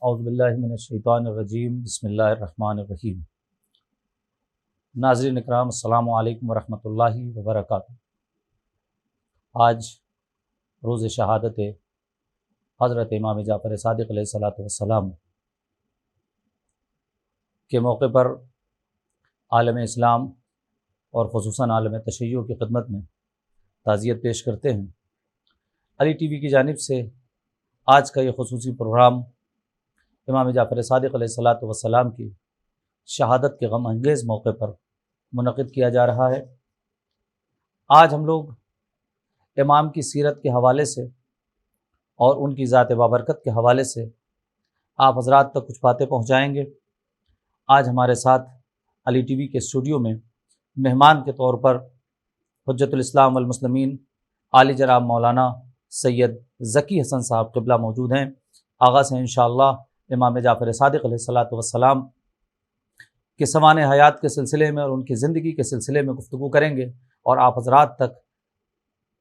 اعوذ باللہ من الشیطان الرجیم بسم اللہ الرحمن الرحیم۔ ناظرین اکرام، السلام علیکم ورحمۃ اللہ وبرکاتہ۔ آج روز شہادت حضرت امام جعفر صادق علیہ الصلوۃ والسلام کے موقع پر عالم اسلام اور خصوصاً عالم تشیع کی خدمت میں تعزیت پیش کرتے ہیں۔ علی ٹی وی کی جانب سے آج کا یہ خصوصی پروگرام امام جعفر صادق علیہ الصلوۃ والسلام کی شہادت کے غم انگیز موقع پر منعقد کیا جا رہا ہے۔ آج ہم لوگ امام کی سیرت کے حوالے سے اور ان کی ذات بابرکت کے حوالے سے آپ حضرات تک کچھ باتیں پہنچائیں گے۔ آج ہمارے ساتھ علی ٹی وی کے اسٹوڈیو میں مہمان کے طور پر حجت الاسلام والمسلمین عالی جناب مولانا سید ذکی حسن صاحب قبلہ موجود ہیں۔ آغاز ہے انشاءاللہ امام جعفر صادق علیہ الصلوۃ والسلام کے سمان حیات کے سلسلے میں اور ان کی زندگی کے سلسلے میں گفتگو کریں گے، اور آپ حضرات تک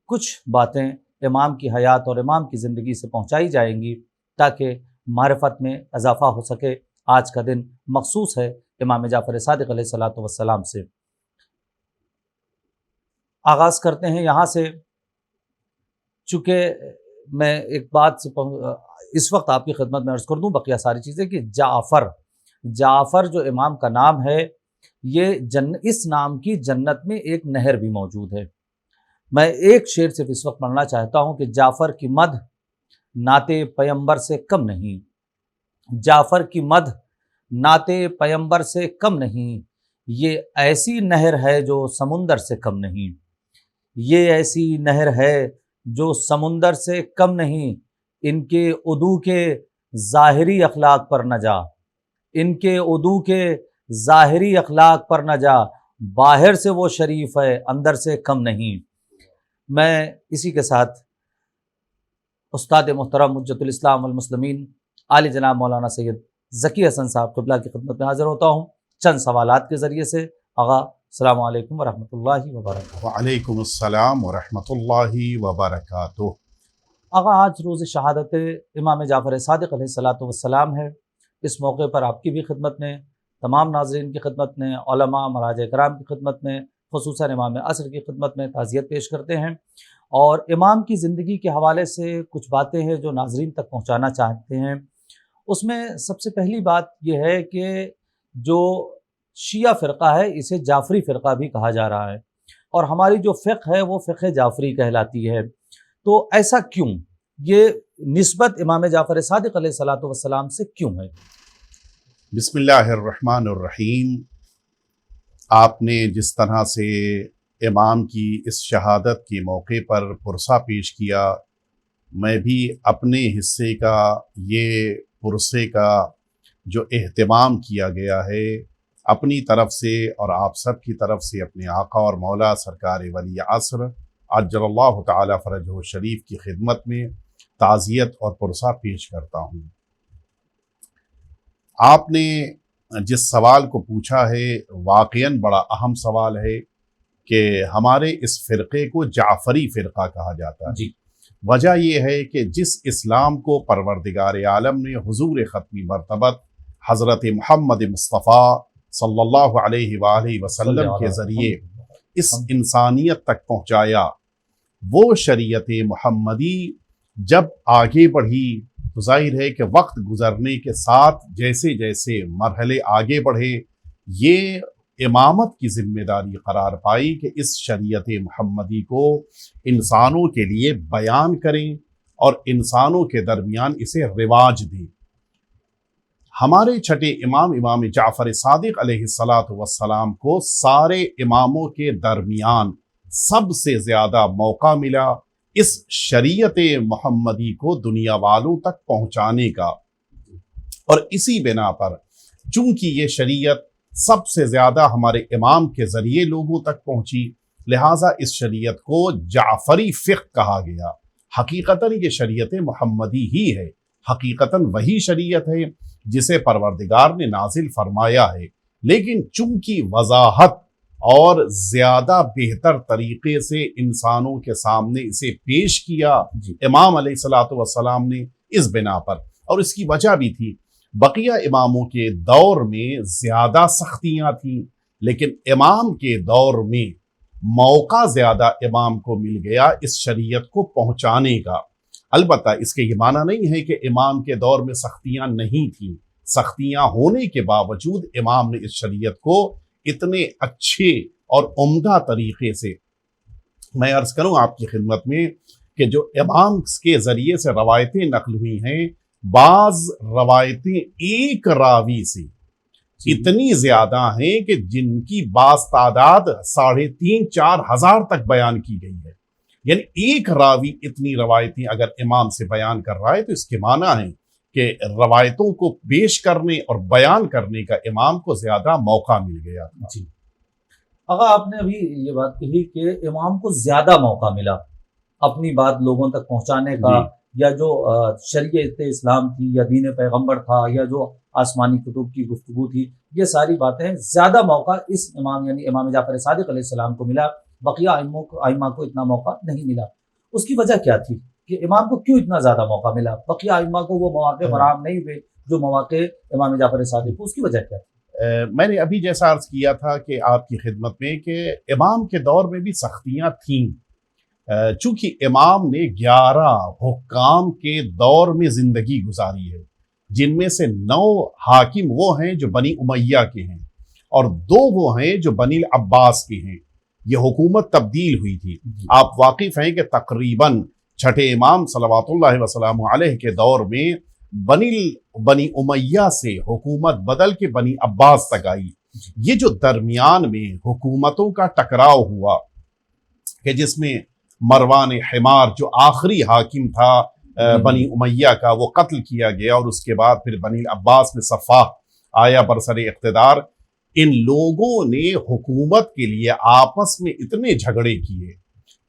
کچھ باتیں امام کی حیات اور امام کی زندگی سے پہنچائی جائیں گی تاکہ معرفت میں اضافہ ہو سکے۔ آج کا دن مخصوص ہے امام جعفر صادق علیہ الصلوۃ والسلام سے۔ آغاز کرتے ہیں یہاں سے، چونکہ میں ایک بات سے اس وقت آپ کی خدمت میں عرض کر دوں، بقیہ ساری چیزیں، کہ جعفر جو امام کا نام ہے، یہ اس نام کی جنت میں ایک نہر بھی موجود ہے۔ میں ایک شعر صرف اس وقت پڑھنا چاہتا ہوں کہ جعفر کی مدح نعت پیمبر سے کم نہیں، جعفر کی مدح نعت پیمبر سے کم نہیں، یہ ایسی نہر ہے جو سمندر سے کم نہیں، یہ ایسی نہر ہے جو سمندر سے کم نہیں، ان کے عدو کے ظاہری اخلاق پر نہ جا، ان کے عدو کے ظاہری اخلاق پر نہ جا، باہر سے وہ شریف ہے اندر سے کم نہیں۔ میں اسی کے ساتھ استاد محترم حجت الاسلام والمسلمین عالی جناب مولانا سید ذکی حسن صاحب قبلہ کی خدمت میں حاضر ہوتا ہوں چند سوالات کے ذریعے سے۔ آغا السلام علیکم ورحمۃ اللہ وبرکاتہ۔ وعلیکم السلام ورحمۃ اللہ وبرکاتہ۔ آغا، آج روز شہادت امام جعفر صادق علیہ الصلوۃ والسلام ہے۔ اس موقع پر آپ کی بھی خدمت میں، تمام ناظرین کی خدمت میں، علماء مراجع کرام کی خدمت میں، خصوصاً امام عصر کی خدمت میں تعزیت پیش کرتے ہیں، اور امام کی زندگی کے حوالے سے کچھ باتیں ہیں جو ناظرین تک پہنچانا چاہتے ہیں۔ اس میں سب سے پہلی بات یہ ہے کہ جو شیعہ فرقہ ہے اسے جعفری فرقہ بھی کہا جا رہا ہے، اور ہماری جو فقہ ہے وہ فقہ جعفری کہلاتی ہے، تو ایسا کیوں؟ یہ نسبت امام جعفر صادق علیہ الصلوۃ والسلام سے کیوں ہے؟ بسم اللہ الرحمن الرحیم۔ آپ نے جس طرح سے امام کی اس شہادت کے موقع پر پرسہ پیش کیا، میں بھی اپنے حصے کا یہ پرسے کا جو اہتمام کیا گیا ہے اپنی طرف سے اور آپ سب کی طرف سے اپنے آقا اور مولا سرکار ولی عصر عجل اللہ تعالی فرجہ شریف کی خدمت میں تعزیت اور پرسہ پیش کرتا ہوں۔ آپ نے جس سوال کو پوچھا ہے واقعاً بڑا اہم سوال ہے کہ ہمارے اس فرقے کو جعفری فرقہ کہا جاتا ہے۔ جی، وجہ وجہ یہ ہے کہ جس اسلام کو پروردگار عالم نے حضور ختمی مرتبت حضرت محمد مصطفیٰ صلی اللہ علیہ وآلہ وسلم کے ذریعے اس انسانیت تک پہنچایا، وہ شریعت محمدی جب آگے بڑھی تو ظاہر ہے کہ وقت گزرنے کے ساتھ جیسے جیسے مرحلے آگے بڑھے، یہ امامت کی ذمہ داری قرار پائی کہ اس شریعت محمدی کو انسانوں کے لیے بیان کریں اور انسانوں کے درمیان اسے رواج دیں۔ ہمارے چھٹے امام امام جعفر صادق علیہ الصلوۃ والسلام کو سارے اماموں کے درمیان سب سے زیادہ موقع ملا اس شریعت محمدی کو دنیا والوں تک پہنچانے کا، اور اسی بنا پر چونکہ یہ شریعت سب سے زیادہ ہمارے امام کے ذریعے لوگوں تک پہنچی، لہٰذا اس شریعت کو جعفری فقہ کہا گیا۔ حقیقتاً یہ شریعت محمدی ہی ہے، حقیقتاً وہی شریعت ہے جسے پروردگار نے نازل فرمایا ہے، لیکن چونکہ وضاحت اور زیادہ بہتر طریقے سے انسانوں کے سامنے اسے پیش کیا امام علیہ الصلوۃ والسلام نے، اس بنا پر، اور اس کی وجہ بھی تھی بقیہ اماموں کے دور میں زیادہ سختیاں تھیں، لیکن امام کے دور میں موقع زیادہ امام کو مل گیا اس شریعت کو پہنچانے کا۔ البتہ اس کے یہ معنی نہیں ہے کہ امام کے دور میں سختیاں نہیں تھیں، سختیاں ہونے کے باوجود امام نے اس شریعت کو اتنے اچھے اور عمدہ طریقے سے، میں عرض کروں آپ کی خدمت میں کہ جو امام کے ذریعے سے روایتیں نقل ہوئی ہیں، بعض روایتیں ایک راوی سے اتنی زیادہ ہیں کہ جن کی بعض تعداد 3,500-4 ہزار تک بیان کی گئی ہے۔ یعنی ایک راوی اتنی روایتیں اگر امام سے بیان کر رہا ہے تو اس کے معنی ہے کہ روایتوں کو پیش کرنے اور بیان کرنے کا امام کو زیادہ موقع مل گیا تھا۔ جی آقا، آپ نے ابھی یہ بات کہی کہ امام کو زیادہ موقع ملا اپنی بات لوگوں تک پہنچانے کا، یا جو شریعت اسلام تھی یا دین پیغمبر تھا یا جو آسمانی کتب کی گفتگو تھی، یہ ساری باتیں زیادہ موقع اس امام یعنی امام جعفر صادق علیہ السلام کو ملا، بقیہ ائمہ کو اتنا موقع نہیں ملا۔ اس کی وجہ کیا تھی کہ امام کو کیوں اتنا زیادہ موقع ملا؟ بقیہ ائمہ کو وہ مواقع فراہم نہیں ہوئے جو مواقع امام جعفر صادق کو، اس کی وجہ کیا تھی؟ میں نے ابھی جیسا عرض کیا تھا کہ آپ کی خدمت میں کہ امام کے دور میں بھی سختیاں تھیں، چونکہ امام نے 11 حکام کے دور میں زندگی گزاری ہے، جن میں سے 9 حاکم وہ ہیں جو بنی امیہ کے ہیں اور 2 وہ ہیں جو بنی العباس کے ہیں۔ یہ حکومت تبدیل ہوئی تھی۔ آپ واقف ہیں کہ تقریباً چھٹے امام صلوات اللہ وسلام علیہ کے دور میں بنی امیہ سے حکومت بدل کے بنی عباس تک آئی۔ یہ جو درمیان میں حکومتوں کا ٹکراؤ ہوا کہ جس میں مروان حمار جو آخری حاکم تھا بنی امیہ کا، وہ قتل کیا گیا، اور اس کے بعد پھر بنی عباس میں صفاح آیا برسر اقتدار۔ ان لوگوں نے حکومت کے لیے آپس میں اتنے جھگڑے کیے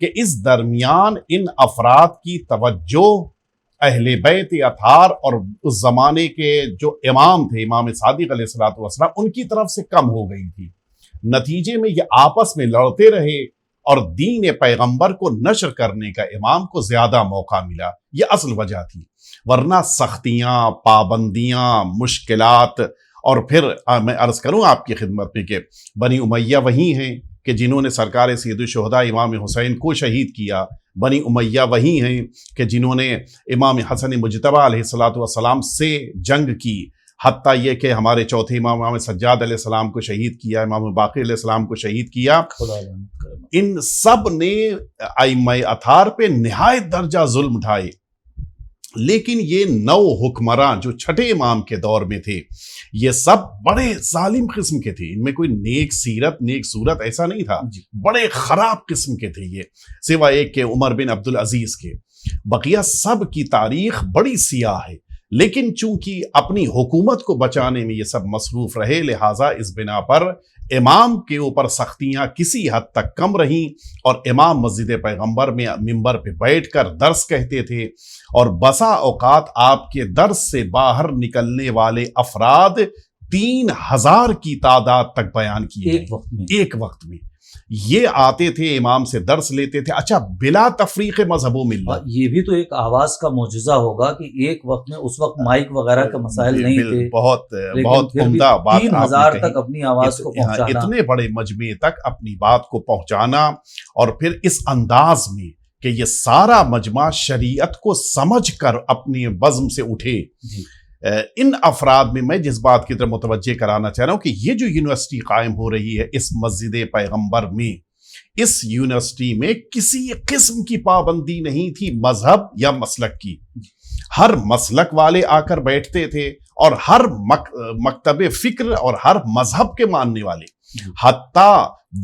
کہ اس درمیان ان افراد کی توجہ اہل بیت اطہار اور اس زمانے کے جو امام تھے، امام صادق علیہ السلام، ان کی طرف سے کم ہو گئی تھی۔ نتیجے میں یہ آپس میں لڑتے رہے اور دین پیغمبر کو نشر کرنے کا امام کو زیادہ موقع ملا۔ یہ اصل وجہ تھی، ورنہ سختیاں، پابندیاں، مشکلات، اور پھر میں عرض کروں آپ کی خدمت میں کہ بنی امیہ وہی ہیں کہ جنہوں نے سرکار سید الشہداء امام حسین کو شہید کیا، بنی امیہ وہی ہیں کہ جنہوں نے امام حسن مجتبیٰ علیہ السلام سے جنگ کی، حتیٰ یہ کہ ہمارے چوتھے امام سجاد علیہ السلام کو شہید کیا، امام باقر علیہ السلام کو شہید کیا۔ ان سب نے ائمہ اطہار پہ نہایت درجہ ظلم اٹھائے، لیکن یہ 9 حکمراں جو چھٹے امام کے دور میں تھے، یہ سب بڑے ظالم قسم کے تھے۔ ان میں کوئی نیک سیرت، نیک صورت ایسا نہیں تھا، بڑے خراب قسم کے تھے یہ، سوائے ایک کہ عمر بن عبدالعزیز کے۔ بقیہ سب کی تاریخ بڑی سیاہ ہے، لیکن چونکہ اپنی حکومت کو بچانے میں یہ سب مصروف رہے، لہٰذا اس بنا پر امام کے اوپر سختیاں کسی حد تک کم رہیں، اور امام مسجد پیغمبر میں منبر پہ بیٹھ کر درس کہتے تھے، اور بسا اوقات آپ کے درس سے باہر نکلنے والے افراد 3,000 کی تعداد تک بیان کیے ایک وقت میں یہ آتے تھے، امام سے درس لیتے تھے۔ اچھا، بلا تفریق مذہب و ملت، یہ بھی تو ایک آواز کا معجزہ ہوگا کہ ایک وقت میں، اس وقت مائک وغیرہ کے مسائل نہیں تھے، بہت عمدہ بات، 3,000 تک اپنی آواز کو پہنچانا، اتنے بڑے مجمع تک اپنی بات کو پہنچانا، اور پھر اس انداز میں کہ یہ سارا مجمع شریعت کو سمجھ کر اپنی بزم سے اٹھے۔ ان افراد میں جس بات کی طرف متوجہ کرانا چاہ رہا ہوں کہ یہ جو یونیورسٹی قائم ہو رہی ہے اس مسجد پیغمبر میں، اس یونیورسٹی میں کسی قسم کی پابندی نہیں تھی مذہب یا مسلک کی۔ ہر مسلک والے آ کر بیٹھتے تھے، اور ہر مکتب فکر اور ہر مذہب کے ماننے والے، حتیٰ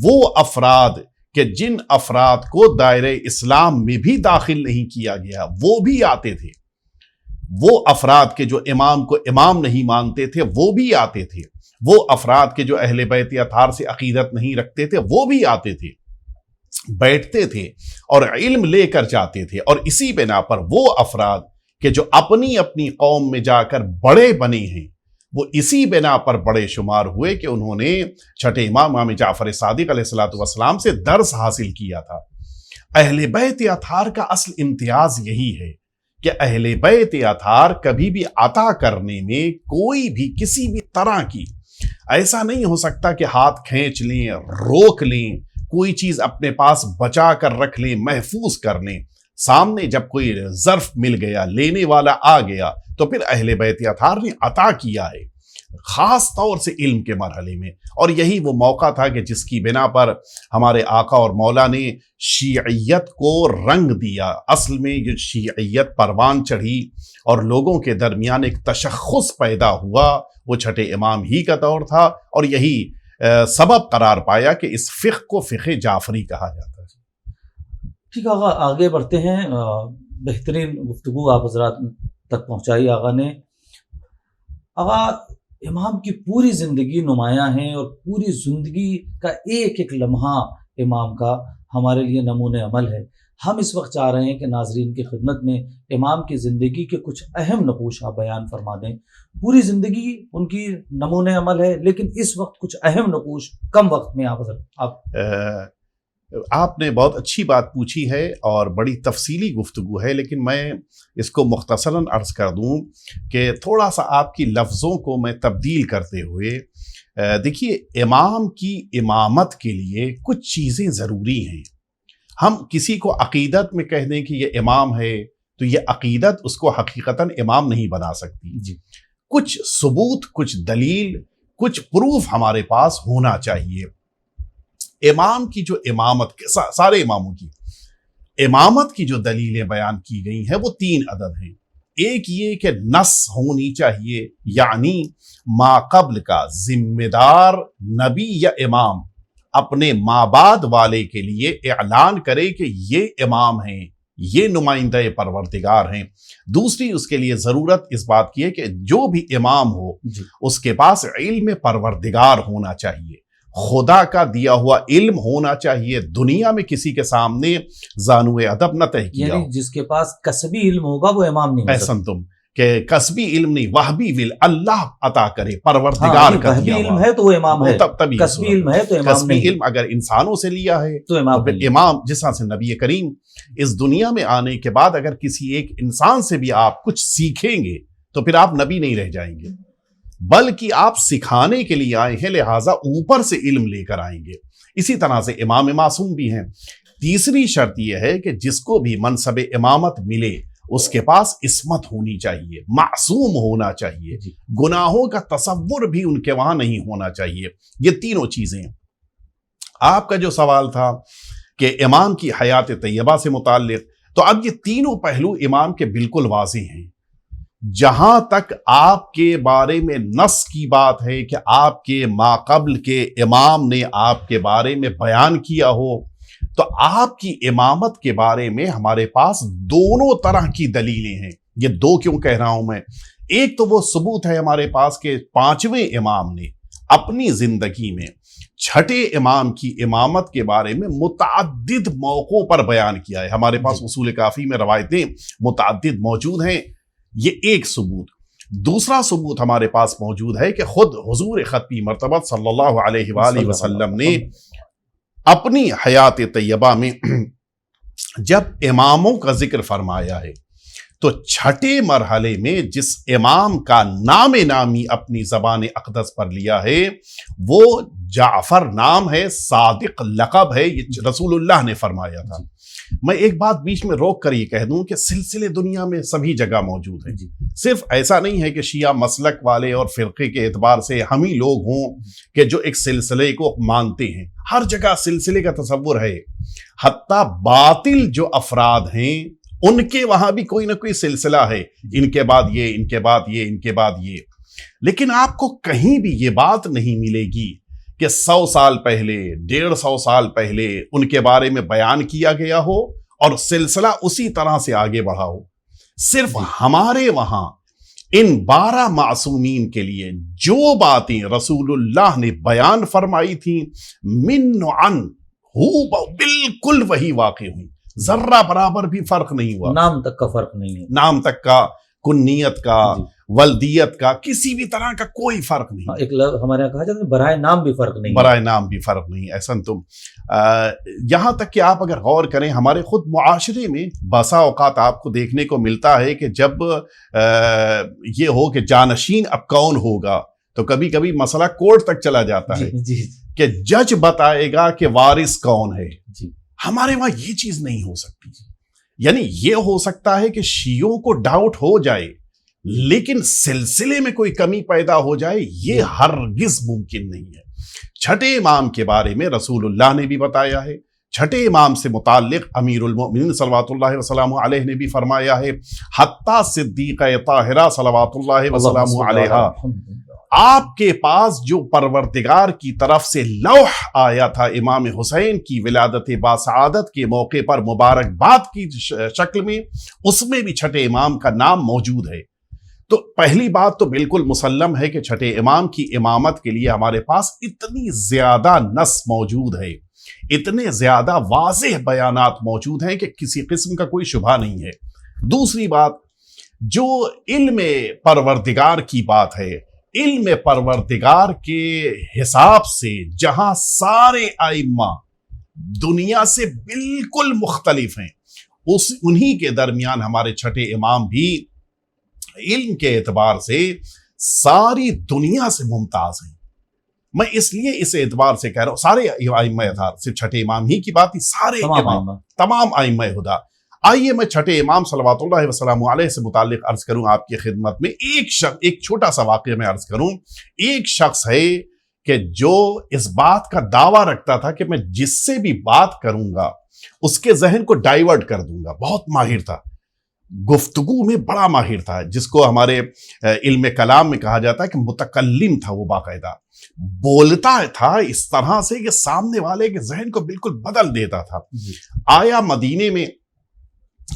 وہ افراد کہ جن افراد کو دائرہ اسلام میں بھی داخل نہیں کیا گیا، وہ بھی آتے تھے۔ وہ افراد کے جو امام کو امام نہیں مانتے تھے وہ بھی آتے تھے، وہ افراد کے جو اہل بیت اطہار سے عقیدت نہیں رکھتے تھے وہ بھی آتے تھے، بیٹھتے تھے اور علم لے کر جاتے تھے۔ اور اسی بنا پر وہ افراد کہ جو اپنی اپنی قوم میں جا کر بڑے بنے ہیں، وہ اسی بنا پر بڑے شمار ہوئے کہ انہوں نے چھٹے امام جعفر صادق علیہ السلام سے درس حاصل کیا تھا۔ اہل بیت اطہار کا اصل امتیاز یہی ہے کہ اہل بیت اطہار کبھی بھی عطا کرنے میں کوئی بھی کسی بھی طرح کی ایسا نہیں ہو سکتا کہ ہاتھ کھینچ لیں، روک لیں، کوئی چیز اپنے پاس بچا کر رکھ لیں، محفوظ کر لیں۔ سامنے جب کوئی ظرف مل گیا، لینے والا آ گیا، تو پھر اہل بیت اطہار نے عطا کیا ہے، خاص طور سے علم کے مرحلے میں۔ اور یہی وہ موقع تھا کہ جس کی بنا پر ہمارے آقا اور مولا نے شیعیت کو رنگ دیا۔ اصل میں یہ شیعیت پروان چڑھی اور لوگوں کے درمیان ایک تشخص پیدا ہوا، وہ چھٹے امام ہی کا دور تھا، اور یہی سبب قرار پایا کہ اس فقہ کو فقہ جعفری کہا جاتا ہے۔ ٹھیک آقا، آگے بڑھتے ہیں۔ بہترین گفتگو آپ حضرات تک پہنچائی آقا نے۔ آقا، امام کی پوری زندگی نمایاں ہیں اور پوری زندگی کا ایک ایک لمحہ امام کا ہمارے لیے نمونِ عمل ہے۔ ہم اس وقت چاہ رہے ہیں کہ ناظرین کی خدمت میں امام کی زندگی کے کچھ اہم نقوش آپ بیان فرما دیں۔ پوری زندگی ان کی نمونِ عمل ہے، لیکن اس وقت کچھ اہم نقوش کم وقت میں آپ نے بہت اچھی بات پوچھی ہے اور بڑی تفصیلی گفتگو ہے، لیکن میں اس کو مختصراً عرض کر دوں کہ تھوڑا سا آپ کی لفظوں کو میں تبدیل کرتے ہوئے، دیکھیے، امام کی امامت کے لیے کچھ چیزیں ضروری ہیں۔ ہم کسی کو عقیدت میں کہہ دیں کہ یہ امام ہے تو یہ عقیدت اس کو حقیقتاً امام نہیں بنا سکتی۔ جی، کچھ ثبوت، کچھ دلیل، کچھ پروف ہمارے پاس ہونا چاہیے۔ امام کی جو امامت، سارے اماموں کی امامت کی جو دلیلیں بیان کی گئی ہیں وہ 3 عدد ہیں۔ ایک یہ کہ نص ہونی چاہیے، یعنی ما قبل کا ذمہ دار نبی یا امام اپنے مابعد والے کے لیے اعلان کرے کہ یہ امام ہیں، یہ نمائندہ پروردگار ہیں۔ دوسری اس کے لیے ضرورت اس بات کی ہے کہ جو بھی امام ہو اس کے پاس علم پروردگار ہونا چاہیے، خدا کا دیا ہوا علم ہونا چاہیے، دنیا میں کسی کے سامنے زانو ادب نہ طے کیا، یعنی جس کے پاس کسبی علم ہوگا وہ امام نہیں ہو سکتا۔ احسن تم کہ کسبی علم نہیں، وہبی ول اللہ عطا کرے، پروردگار کا دیا علم ہے تو وہ امام ہے، تبھی کسبی علم ہے تو امام کسبی نہیں۔ علم اگر انسانوں سے لیا ہے تو امام پھر امام، جس طرح سے نبی کریم اس دنیا میں آنے کے بعد اگر کسی ایک انسان سے بھی آپ کچھ سیکھیں گے تو پھر آپ نبی نہیں رہ جائیں گے، بلکہ آپ سکھانے کے لیے آئے ہیں، لہٰذا اوپر سے علم لے کر آئیں گے۔ اسی طرح سے امام معصوم بھی ہیں۔ تیسری شرط یہ ہے کہ جس کو بھی منصب امامت ملے اس کے پاس عصمت ہونی چاہیے، معصوم ہونا چاہیے، گناہوں کا تصور بھی ان کے وہاں نہیں ہونا چاہیے۔ یہ تینوں چیزیں۔ آپ کا جو سوال تھا کہ امام کی حیات طیبہ سے متعلق، تو اب یہ تینوں پہلو امام کے بالکل واضح ہیں۔ جہاں تک آپ کے بارے میں نص کی بات ہے کہ آپ کے ماقبل کے امام نے آپ کے بارے میں بیان کیا ہو، تو آپ کی امامت کے بارے میں ہمارے پاس دونوں طرح کی دلیلیں ہیں۔ یہ 2 کیوں کہہ رہا ہوں میں؟ ایک تو وہ ثبوت ہے ہمارے پاس کہ 5ویں امام نے اپنی زندگی میں چھٹے امام کی امامت کے بارے میں متعدد موقعوں پر بیان کیا ہے۔ ہمارے پاس اصول کافی میں روایتیں متعدد موجود ہیں، یہ ایک ثبوت۔ دوسرا ثبوت ہمارے پاس موجود ہے کہ خود حضور ختمی مرتبہ صلی اللہ علیہ وآلہ وسلم نے اپنی حیات طیبہ میں جب اماموں کا ذکر فرمایا ہے تو چھٹے مرحلے میں جس امام کا نام نامی اپنی زبان اقدس پر لیا ہے وہ جعفر نام ہے، صادق لقب ہے، یہ رسول اللہ نے فرمایا تھا۔ میں ایک بات بیچ میں روک کر یہ کہہ دوں کہ سلسلے دنیا میں سبھی جگہ موجود ہیں، صرف ایسا نہیں ہے کہ شیعہ مسلک والے اور فرقے کے اعتبار سے ہم ہی لوگ ہوں کہ جو ایک سلسلے کو مانتے ہیں، ہر جگہ سلسلے کا تصور ہے، حتیٰ باطل جو افراد ہیں ان کے وہاں بھی کوئی نہ کوئی سلسلہ ہے، ان کے بعد یہ، ان کے بعد یہ، ان کے بعد یہ۔ لیکن آپ کو کہیں بھی یہ بات نہیں ملے گی کہ 100 سال پہلے، 150 سال پہلے ان کے بارے میں بیان کیا گیا ہو اور سلسلہ اسی طرح سے آگے بڑھا ہو۔ صرف ہمارے وہاں ان 12 معصومین کے لیے جو باتیں رسول اللہ نے بیان فرمائی تھیں من عن بالکل وہی واقع ہوئی، ذرہ برابر بھی فرق نہیں ہوا، نام تک کا فرق نہیں ہے، نام تک کا کنیت کا، ولدیت کا، کسی بھی طرح کا کوئی فرق نہیں. ایک ہمارے یہاں کہا جاتا ہے برائے نام بھی فرق نہیں، برائے نام بھی فرق نہیں. ایسا تم یہاں تک کہ آپ اگر غور کریں ہمارے خود معاشرے میں بسا اوقات آپ کو دیکھنے کو ملتا ہے کہ جب یہ ہو کہ جانشین اب کون ہوگا تو کبھی کبھی مسئلہ کورٹ تک چلا جاتا ہے کہ جج بتائے گا کہ وارث کون ہے. ہمارے وہاں یہ چیز نہیں ہو سکتی. یعنی یہ ہو سکتا ہے کہ شیعوں کو ڈاؤٹ ہو جائے لیکن سلسلے میں کوئی کمی پیدا ہو جائے یہ ہرگز ممکن نہیں ہے. چھٹے امام کے بارے میں رسول اللہ نے بھی بتایا ہے، چھٹے امام سے متعلق امیر المؤمنین صلوات اللہ وسلامہ علیہ نے بھی فرمایا ہے، حتیٰ صدیقہ طاہرہ صلوات اللہ وسلامہ علیہا آپ کے پاس جو پروردگار کی طرف سے لوح آیا تھا امام حسین کی ولادت باسعادت کے موقع پر مبارکباد کی شکل میں، اس میں بھی چھٹے امام کا نام موجود ہے. تو پہلی بات تو بالکل مسلم ہے کہ چھٹے امام کی امامت کے لیے ہمارے پاس اتنی زیادہ نص موجود ہے، اتنے زیادہ واضح بیانات موجود ہیں کہ کسی قسم کا کوئی شبہ نہیں ہے. دوسری بات جو علم پروردگار کی بات ہے، علم پروردگار کے حساب سے جہاں سارے ائمہ دنیا سے بالکل مختلف ہیں، انہی کے درمیان ہمارے چھٹے امام بھی علم کے اعتبار سے ساری دنیا سے ممتاز ہیں. میں اس لیے اس اعتبار سے کہہ رہا ہوں سارے ائمہ اعتبار سے، چھٹے امام ہی کی بات ہی، سارے امام تمام ائمہ ہدا. آئیے میں چھٹے امام صلوات اللہ وسلامہ علیہ سے متعلق عرض کروں آپ کی خدمت میں. ایک چھوٹا سا واقعہ میں عرض کروں. ایک شخص ہے کہ جو اس بات کا دعویٰ رکھتا تھا کہ میں جس سے بھی بات کروں گا اس کے ذہن کو ڈائیورٹ کر دوں گا. بہت ماہر تھا، گفتگو میں بڑا ماہر تھا، جس کو ہمارے علم کلام میں کہا جاتا ہے کہ متکلم تھا. وہ باقاعدہ بولتا تھا اس طرح سے کہ سامنے والے کے ذہن کو بالکل بدل دیتا تھا. آیا مدینے میں،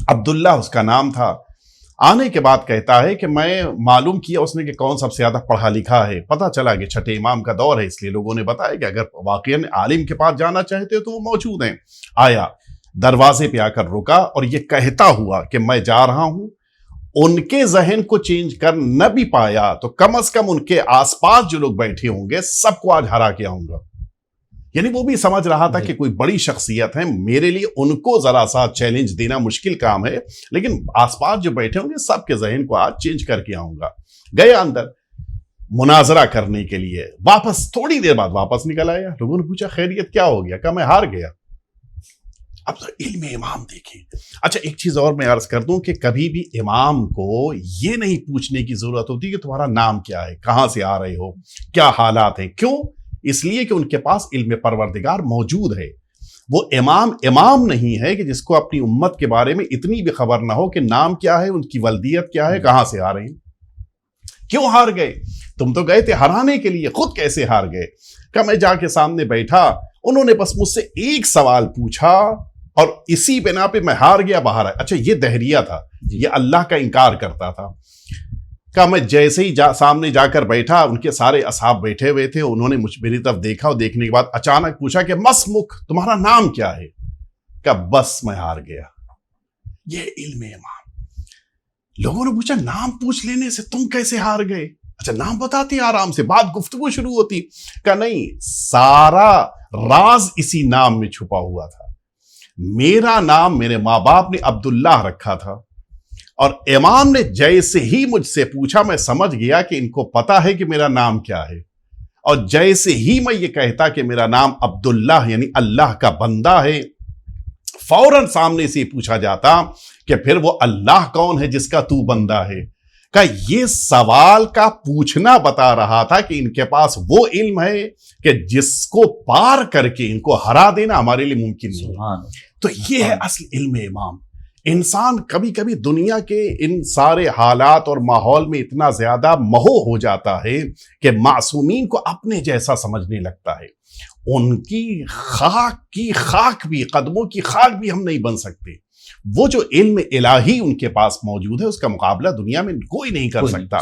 عبداللہ اس کا نام تھا. آنے کے بعد کہتا ہے کہ میں معلوم کیا اس نے کہ کون سب سے زیادہ پڑھا لکھا ہے. پتہ چلا کہ چھٹے امام کا دور ہے، اس لیے لوگوں نے بتایا کہ اگر واقعاً عالم کے پاس جانا چاہتے ہو تو وہ موجود ہیں. آیا دروازے پہ آ کر رکا اور یہ کہتا ہوا کہ میں جا رہا ہوں. ان کے ذہن کو چینج کر نہ بھی پایا تو کم از کم ان کے آس پاس جو لوگ بیٹھے ہوں گے سب کو آج ہرا کے آؤں گا. یعنی وہ بھی سمجھ رہا تھا کہ کوئی بڑی شخصیت ہے، میرے لیے ان کو ذرا سا چیلنج دینا مشکل کام ہے، لیکن آس پاس جو بیٹھے ہوں گے سب کے ذہن کو آج چینج کر کے آؤں گا. گیا اندر مناظرہ کرنے کے لیے، واپس تھوڑی دیر بعد واپس نکل آیا. لوگوں نے پوچھا خیریت کیا ہو گیا؟ کہا میں ہار گیا. اب تو علم امام دیکھیں. اچھا ایک چیز اور میں عرض کر دوں کہ کبھی بھی امام کو یہ نہیں پوچھنے کی ضرورت ہوتی کہ تمہارا نام کیا ہے، کہاں سے آ رہے ہو، کیا حالات ہیں. کیوں؟ اس لیے کہ ان کے پاس علم پروردگار موجود ہے. وہ امام نہیں ہے کہ جس کو اپنی امت کے بارے میں اتنی بھی خبر نہ ہو کہ نام کیا ہے، ان کی ولدیت کیا ہے، کہاں سے آ رہے ہیں. کیوں ہار گئے؟ تم تو گئے تھے ہرانے کے لیے، خود کیسے ہار گئے؟ کہ میں جا کے سامنے بیٹھا، انہوں نے بس مجھ سے ایک سوال پوچھا اور اسی بنا پہ میں ہار گیا، باہر آیا. اچھا یہ دہریہ تھا، یہ اللہ کا انکار کرتا تھا. کہ میں جیسے ہی سامنے جا کر بیٹھا، ان کے سارے اصحاب بیٹھے ہوئے تھے، انہوں نے میری طرف دیکھا اور دیکھنے کے بعد اچانک پوچھا کہ مسمک، تمہارا نام کیا ہے؟ کہ بس میں ہار گیا. یہ علم امام. لوگوں نے پوچھا نام پوچھ لینے سے تم کیسے ہار گئے؟ اچھا نام بتاتے آرام سے، بات گفتگو شروع ہوتی. کہ نہیں، سارا راز اسی نام میں چھپا ہوا تھا. میرا نام میرے ماں باپ نے عبداللہ رکھا تھا، اور امام نے جیسے ہی مجھ سے پوچھا میں سمجھ گیا کہ ان کو پتا ہے کہ میرا نام کیا ہے. اور جیسے ہی میں یہ کہتا کہ میرا نام عبداللہ یعنی اللہ کا بندہ ہے، فوراً سامنے سے پوچھا جاتا کہ پھر وہ اللہ کون ہے جس کا تو بندہ ہے. کہ یہ سوال کا پوچھنا بتا رہا تھا کہ ان کے پاس وہ علم ہے کہ جس کو پار کر کے ان کو ہرا دینا ہمارے لیے ممکن نہیں. تو یہ ہے اصل علم امام. انسان کبھی کبھی دنیا کے ان سارے حالات اور ماحول میں اتنا زیادہ مہو ہو جاتا ہے کہ معصومین کو اپنے جیسا سمجھنے لگتا ہے. ان کی خاک بھی، قدموں کی خاک بھی ہم نہیں بن سکتے. وہ جو علم الہی ان کے پاس موجود ہے اس کا مقابلہ دنیا میں کوئی نہیں کر سکتا۔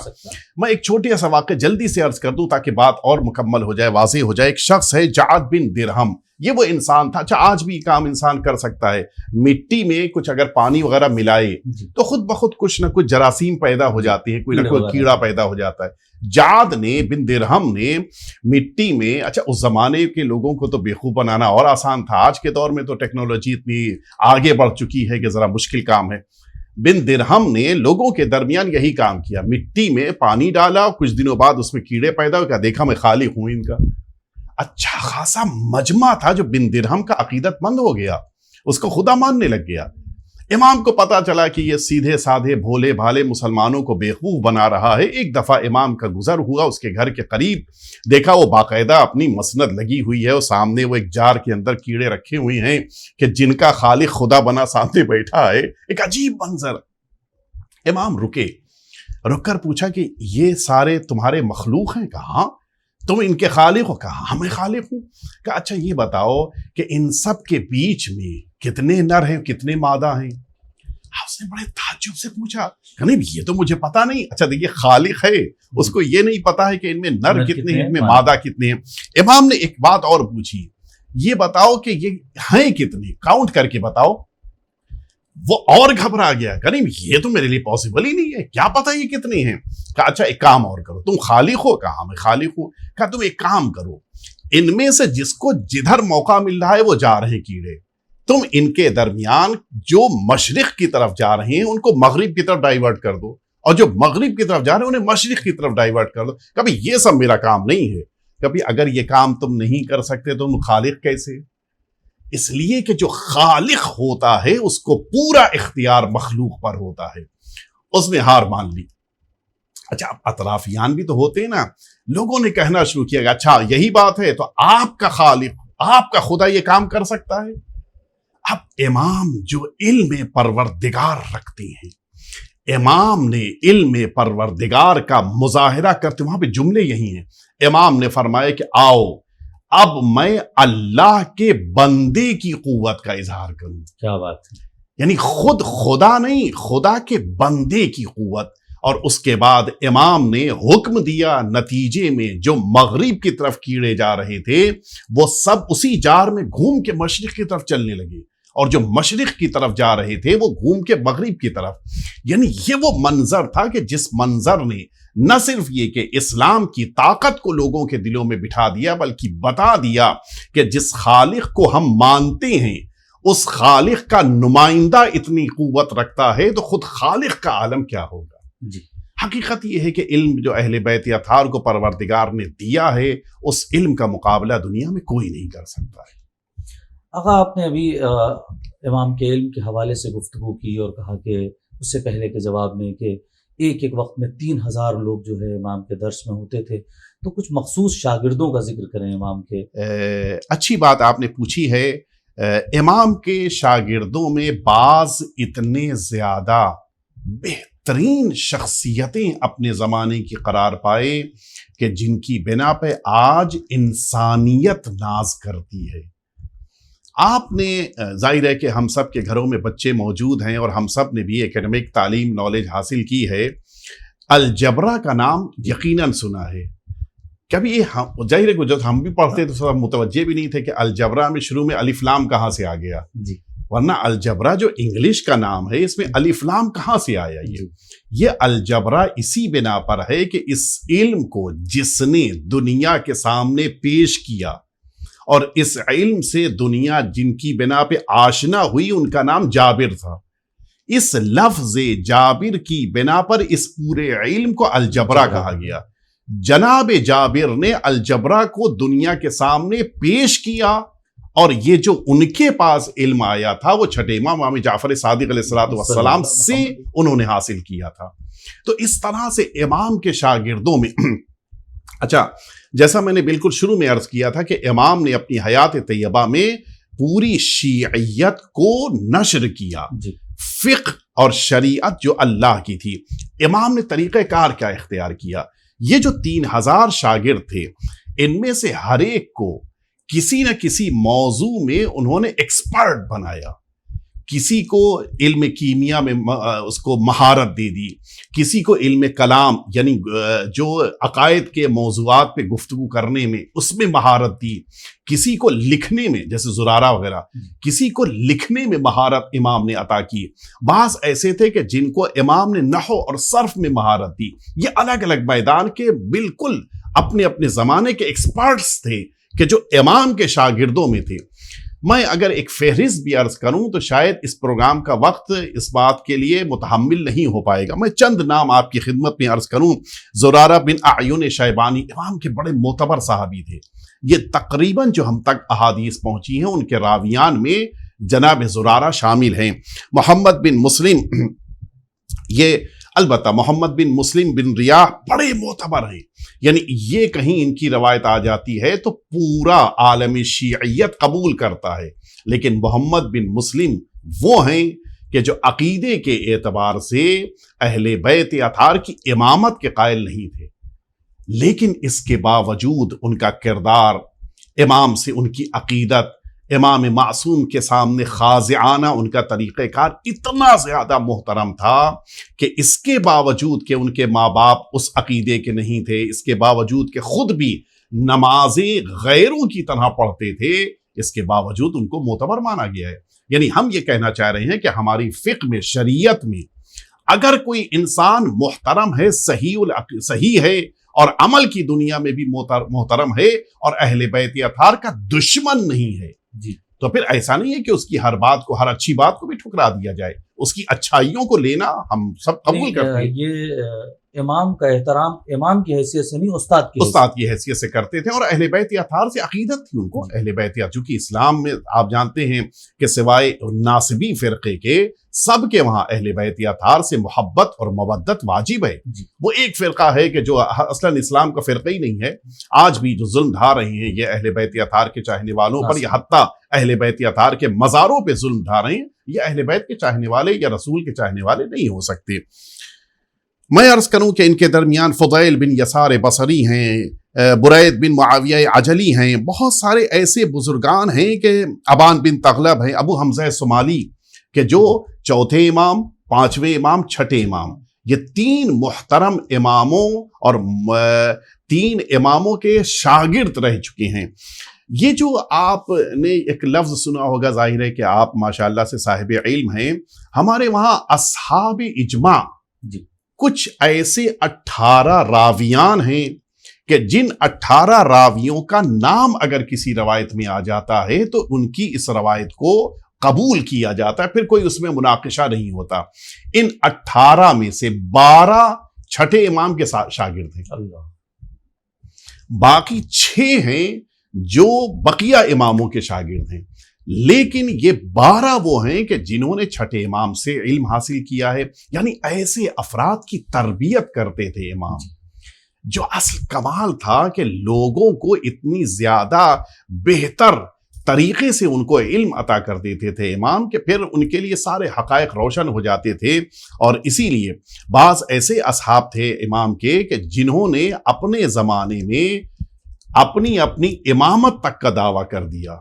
میں ایک چھوٹی سا واقعہ جلدی سے عرض کر دوں تاکہ بات اور مکمل ہو جائے، واضح ہو جائے۔ ایک شخص ہے جعد بن درہم، یہ وہ انسان تھا، اچھا آج بھی کام انسان کر سکتا ہے، مٹی میں کچھ اگر پانی وغیرہ ملائے تو خود بخود کچھ نہ کچھ جراثیم پیدا ہو جاتی ہیں، کوئی نہ کوئی کیڑا پیدا ہو جاتا ہے۔ جعد نے بن درہم نے مٹی میں، اچھا اس زمانے کے لوگوں کو تو بیوقوف بنانا اور آسان تھا، آج کے دور میں تو ٹیکنالوجی اتنی آگے بڑھ چکی ہے کہ ذرا مشکل کام ہے۔ بن درہم نے لوگوں کے درمیان یہی کام کیا، مٹی میں پانی ڈالا، کچھ دنوں بعد اس میں کیڑے پیدا ہو گیا، دیکھا میں خالق ہوں ان کا۔ اچھا خاصا مجمع تھا جو بن درہم کا عقیدت مند ہو گیا، اس کو خدا ماننے لگ گیا۔ امام کو پتا چلا کہ یہ سیدھے سادھے بھولے بھالے مسلمانوں کو بیوقوف بنا رہا ہے۔ ایک دفعہ امام کا گزر ہوا اس کے گھر کے قریب، دیکھا وہ باقاعدہ اپنی مسند لگی ہوئی ہے اور سامنے وہ ایک جار کے اندر کیڑے رکھے ہوئے ہیں کہ جن کا خالق خدا بنا سامنے بیٹھا ہے۔ ایک عجیب منظر۔ امام رکے، رک کر پوچھا کہ یہ سارے تمہارے مخلوق ہیں؟ کہا ہاں۔ تم ان کے خالق ہو؟ کہا ہاں میں خالق ہوں۔ کہا اچھا یہ بتاؤ کہ ان سب کے بیچ میں کتنے نر ہیں کتنے مادہ ہیں؟ اس نے بڑے تعجب سے پوچھا، نہیں یہ تو مجھے پتا نہیں۔ اچھا دیکھیے خالق ہے، اس کو یہ نہیں پتا ہے کہ ان میں نر کتنے ہیں، ان میں مادہ کتنے ہیں۔ امام نے ایک بات اور پوچھی، یہ بتاؤ کہ یہ ہیں کتنے، کاؤنٹ کر کے بتاؤ۔ وہ اور گھبرا گیا، کہ نہیں یہ تو میرے لیے پاسبل ہی نہیں ہے، کیا پتا یہ کتنے ہیں۔ کہا اچھا ایک کام اور کرو، تم خالق ہو؟ کہا میں خالق ہوں۔ کہا تم ایک کام کرو، ان میں سے جس کو جدھر موقع مل رہا ہے وہ جا رہے ہیں کیڑے، تم ان کے درمیان جو مشرق کی طرف جا رہے ہیں ان کو مغرب کی طرف ڈائیورٹ کر دو، اور جو مغرب کی طرف جا رہے ہیں انہیں مشرق کی طرف ڈائیورٹ کر دو۔ کبھی یہ سب میرا کام نہیں ہے۔ کبھی اگر یہ کام تم نہیں کر سکتے تو تم خالق کیسے؟ اس لیے کہ جو خالق ہوتا ہے اس کو پورا اختیار مخلوق پر ہوتا ہے۔ اس نے ہار مان لی۔ اچھا اطرافیان بھی تو ہوتے ہیں نا، لوگوں نے کہنا شروع کیا کہ اچھا یہی بات ہے تو آپ کا خالق، آپ کا خدا یہ کام کر سکتا ہے؟ اب امام جو علم پروردگار رکھتے ہیں، امام نے علم پروردگار کا مظاہرہ کرتے، وہاں پہ جملے یہی ہیں، امام نے فرمایا کہ آؤ اب میں اللہ کے بندے کی قوت کا اظہار کروں۔ کیا بات ہے، یعنی خود خدا نہیں، خدا کے بندے کی قوت۔ اور اس کے بعد امام نے حکم دیا، نتیجے میں جو مغرب کی طرف کیڑے جا رہے تھے وہ سب اسی جار میں گھوم کے مشرق کی طرف چلنے لگے، اور جو مشرق کی طرف جا رہے تھے وہ گھوم کے مغرب کی طرف۔ یعنی یہ وہ منظر تھا کہ جس منظر نے نہ صرف یہ کہ اسلام کی طاقت کو لوگوں کے دلوں میں بٹھا دیا، بلکہ بتا دیا کہ جس خالق کو ہم مانتے ہیں اس خالق کا نمائندہ اتنی قوت رکھتا ہے تو خود خالق کا عالم کیا ہوگا۔ جی حقیقت یہ ہے کہ علم جو اہل بیت اطہار کو پروردگار نے دیا ہے اس علم کا مقابلہ دنیا میں کوئی نہیں کر سکتا ہے۔ آقا آپ نے ابھی امام کے علم کے حوالے سے گفتگو کی اور کہا کہ اس سے پہلے کے جواب میں کہ ایک ایک وقت میں 3000 لوگ جو ہے امام کے درس میں ہوتے تھے، تو کچھ مخصوص شاگردوں کا ذکر کریں امام کے۔ اچھی بات آپ نے پوچھی ہے۔ امام کے شاگردوں میں بعض اتنے زیادہ بہترین شخصیتیں اپنے زمانے کی قرار پائے کہ جن کی بنا پہ آج انسانیت ناز کرتی ہے۔ آپ نے ظاہر ہے کہ ہم سب کے گھروں میں بچے موجود ہیں اور ہم سب نے بھی ایکیڈمک تعلیم نالج حاصل کی ہے۔ الجبرا کا نام یقیناً سنا ہے۔ کبھی یہ ظاہر ہے کہ جب ہم بھی پڑھتے تو سب متوجہ بھی نہیں تھے کہ الجبرا میں شروع میں الف لام کہاں سے آ گیا، ورنہ الجبرا جو انگلش کا نام ہے اس میں الف لام کہاں سے آیا؟ یہ الجبرا اسی بنا پر ہے کہ اس علم کو جس نے دنیا کے سامنے پیش کیا اور اس علم سے دنیا جن کی بنا پہ آشنا ہوئی ان کا نام جابر تھا، اس لفظ جابر کی بنا پر اس پورے علم کو الجبرا کہا گیا۔ جناب جابر نے الجبرا کو دنیا کے سامنے پیش کیا اور یہ جو ان کے پاس علم آیا تھا وہ چھٹے امام جعفر صادق علیہ السلام سے انہوں نے حاصل کیا تھا۔ تو اس طرح سے امام کے شاگردوں میں اچھا جیسا میں نے بالکل شروع میں عرض کیا تھا کہ امام نے اپنی حیات طیبہ میں پوری شیعیت کو نشر کیا، فقہ اور شریعت جو اللہ کی تھی۔ امام نے طریقہ کار کیا اختیار کیا؟ یہ جو 3000 شاگرد تھے ان میں سے ہر ایک کو کسی نہ کسی موضوع میں انہوں نے ایکسپرٹ بنایا۔ کسی کو علم کیمیا میں اس کو مہارت دے دی، کسی کو علم کلام یعنی جو عقائد کے موضوعات پہ گفتگو کرنے میں اس میں مہارت دی، کسی کو لکھنے میں جیسے زرارہ وغیرہ، کسی کو لکھنے میں مہارت امام نے عطا کی۔ بعض ایسے تھے کہ جن کو امام نے نحو اور صرف میں مہارت دی۔ یہ الگ الگ میدان کے بالکل اپنے اپنے زمانے کے ایکسپرٹس تھے کہ جو امام کے شاگردوں میں تھے۔ میں اگر ایک فہرست بھی عرض کروں تو شاید اس پروگرام کا وقت اس بات کے لیے متحمل نہیں ہو پائے گا۔ میں چند نام آپ کی خدمت میں عرض کروں۔ زرارہ بن اعین شیبانی امام کے بڑے معتبر صحابی تھے۔ یہ تقریباً جو ہم تک احادیث پہنچی ہیں ان کے راویان میں جناب زرارہ شامل ہیں۔ محمد بن مسلم، یہ البتہ محمد بن مسلم بن ریاح بڑے معتبر ہیں، یعنی یہ کہیں ان کی روایت آ جاتی ہے تو پورا عالم شیعیت قبول کرتا ہے۔ لیکن محمد بن مسلم وہ ہیں کہ جو عقیدے کے اعتبار سے اہل بیت اطہار کی امامت کے قائل نہیں تھے، لیکن اس کے باوجود ان کا کردار، امام سے ان کی عقیدت، امام معصوم کے سامنے خاضعانہ ان کا طریقہ کار اتنا زیادہ محترم تھا کہ اس کے باوجود کہ ان کے ماں باپ اس عقیدے کے نہیں تھے، اس کے باوجود کہ خود بھی نمازیں غیروں کی طرح پڑھتے تھے، اس کے باوجود ان کو معتبر مانا گیا ہے۔ یعنی ہم یہ کہنا چاہ رہے ہیں کہ ہماری فقہ میں، شریعت میں اگر کوئی انسان محترم ہے، صحیح ہے اور عمل کی دنیا میں بھی محترم ہے اور اہل بیت اطہار کا دشمن نہیں ہے، تو پھر ایسا نہیں ہے کہ اس کی ہر بات کو، ہر اچھی بات کو بھی ٹھکرا دیا جائے۔ اس کی اچھائیوں کو لینا ہم سب قبول کرتے ہیں۔ یہ امام کا احترام امام کی حیثیت سے نہیں، استاد کی حیثیت سے کرتے تھے، اور اہل بیت اطہار سے عقیدت تھی ان کو۔ اہل بیت اطہار چونکہ اسلام میں آپ جانتے ہیں کہ سوائے ناصبی فرقے کے سب کے وہاں اہل بیت اطہار سے محبت اور مودت واجب ہے۔ وہ ایک فرقہ ہے کہ جو اصلاً اسلام کا فرقہ ہی نہیں ہے، آج بھی جو ظلم ڈھا رہے ہیں یہ اہل بیت اطہار کے چاہنے والوں پر، یا حتیٰ اہل بیت اطہار کے مزاروں پہ ظلم ڈھا رہے ہیں، یہ اہل بیت کے چاہنے والے یا رسول کے چاہنے والے نہیں ہو سکتے۔ میں عرض کروں کہ ان کے درمیان فضیل بن یسار بصری ہیں، برید بن معاویہ عجلی ہیں، بہت سارے ایسے بزرگان ہیں کہ ابان بن تغلب ہیں، ابو حمزہ سمالی کہ جو چوتھے امام، پانچویں امام، چھٹے امام، یہ تین محترم اماموں اور تین اماموں کے شاگرد رہ چکے ہیں۔ یہ جو آپ نے ایک لفظ سنا ہوگا، ظاہر ہے کہ آپ ماشاءاللہ سے صاحب علم ہیں، ہمارے وہاں اصحاب اجماع کچھ ایسے 18 راویان ہیں کہ جن 18 راویوں کا نام اگر کسی روایت میں آ جاتا ہے تو ان کی اس روایت کو قبول کیا جاتا ہے، پھر کوئی اس میں مناقشہ نہیں ہوتا۔ ان 18 میں سے 12 چھٹے امام کے شاگرد ہیں، باقی 6 ہیں جو بقیہ اماموں کے شاگرد ہیں، لیکن یہ 12 وہ ہیں کہ جنہوں نے چھٹے امام سے علم حاصل کیا ہے۔ یعنی ایسے افراد کی تربیت کرتے تھے امام، جو اصل کمال تھا کہ لوگوں کو اتنی زیادہ بہتر طریقے سے ان کو علم عطا کر دیتے تھے امام کہ پھر ان کے لیے سارے حقائق روشن ہو جاتے تھے۔ اور اسی لیے بعض ایسے اصحاب تھے امام کے کہ جنہوں نے اپنے زمانے میں اپنی امامت تک کا دعویٰ کر دیا۔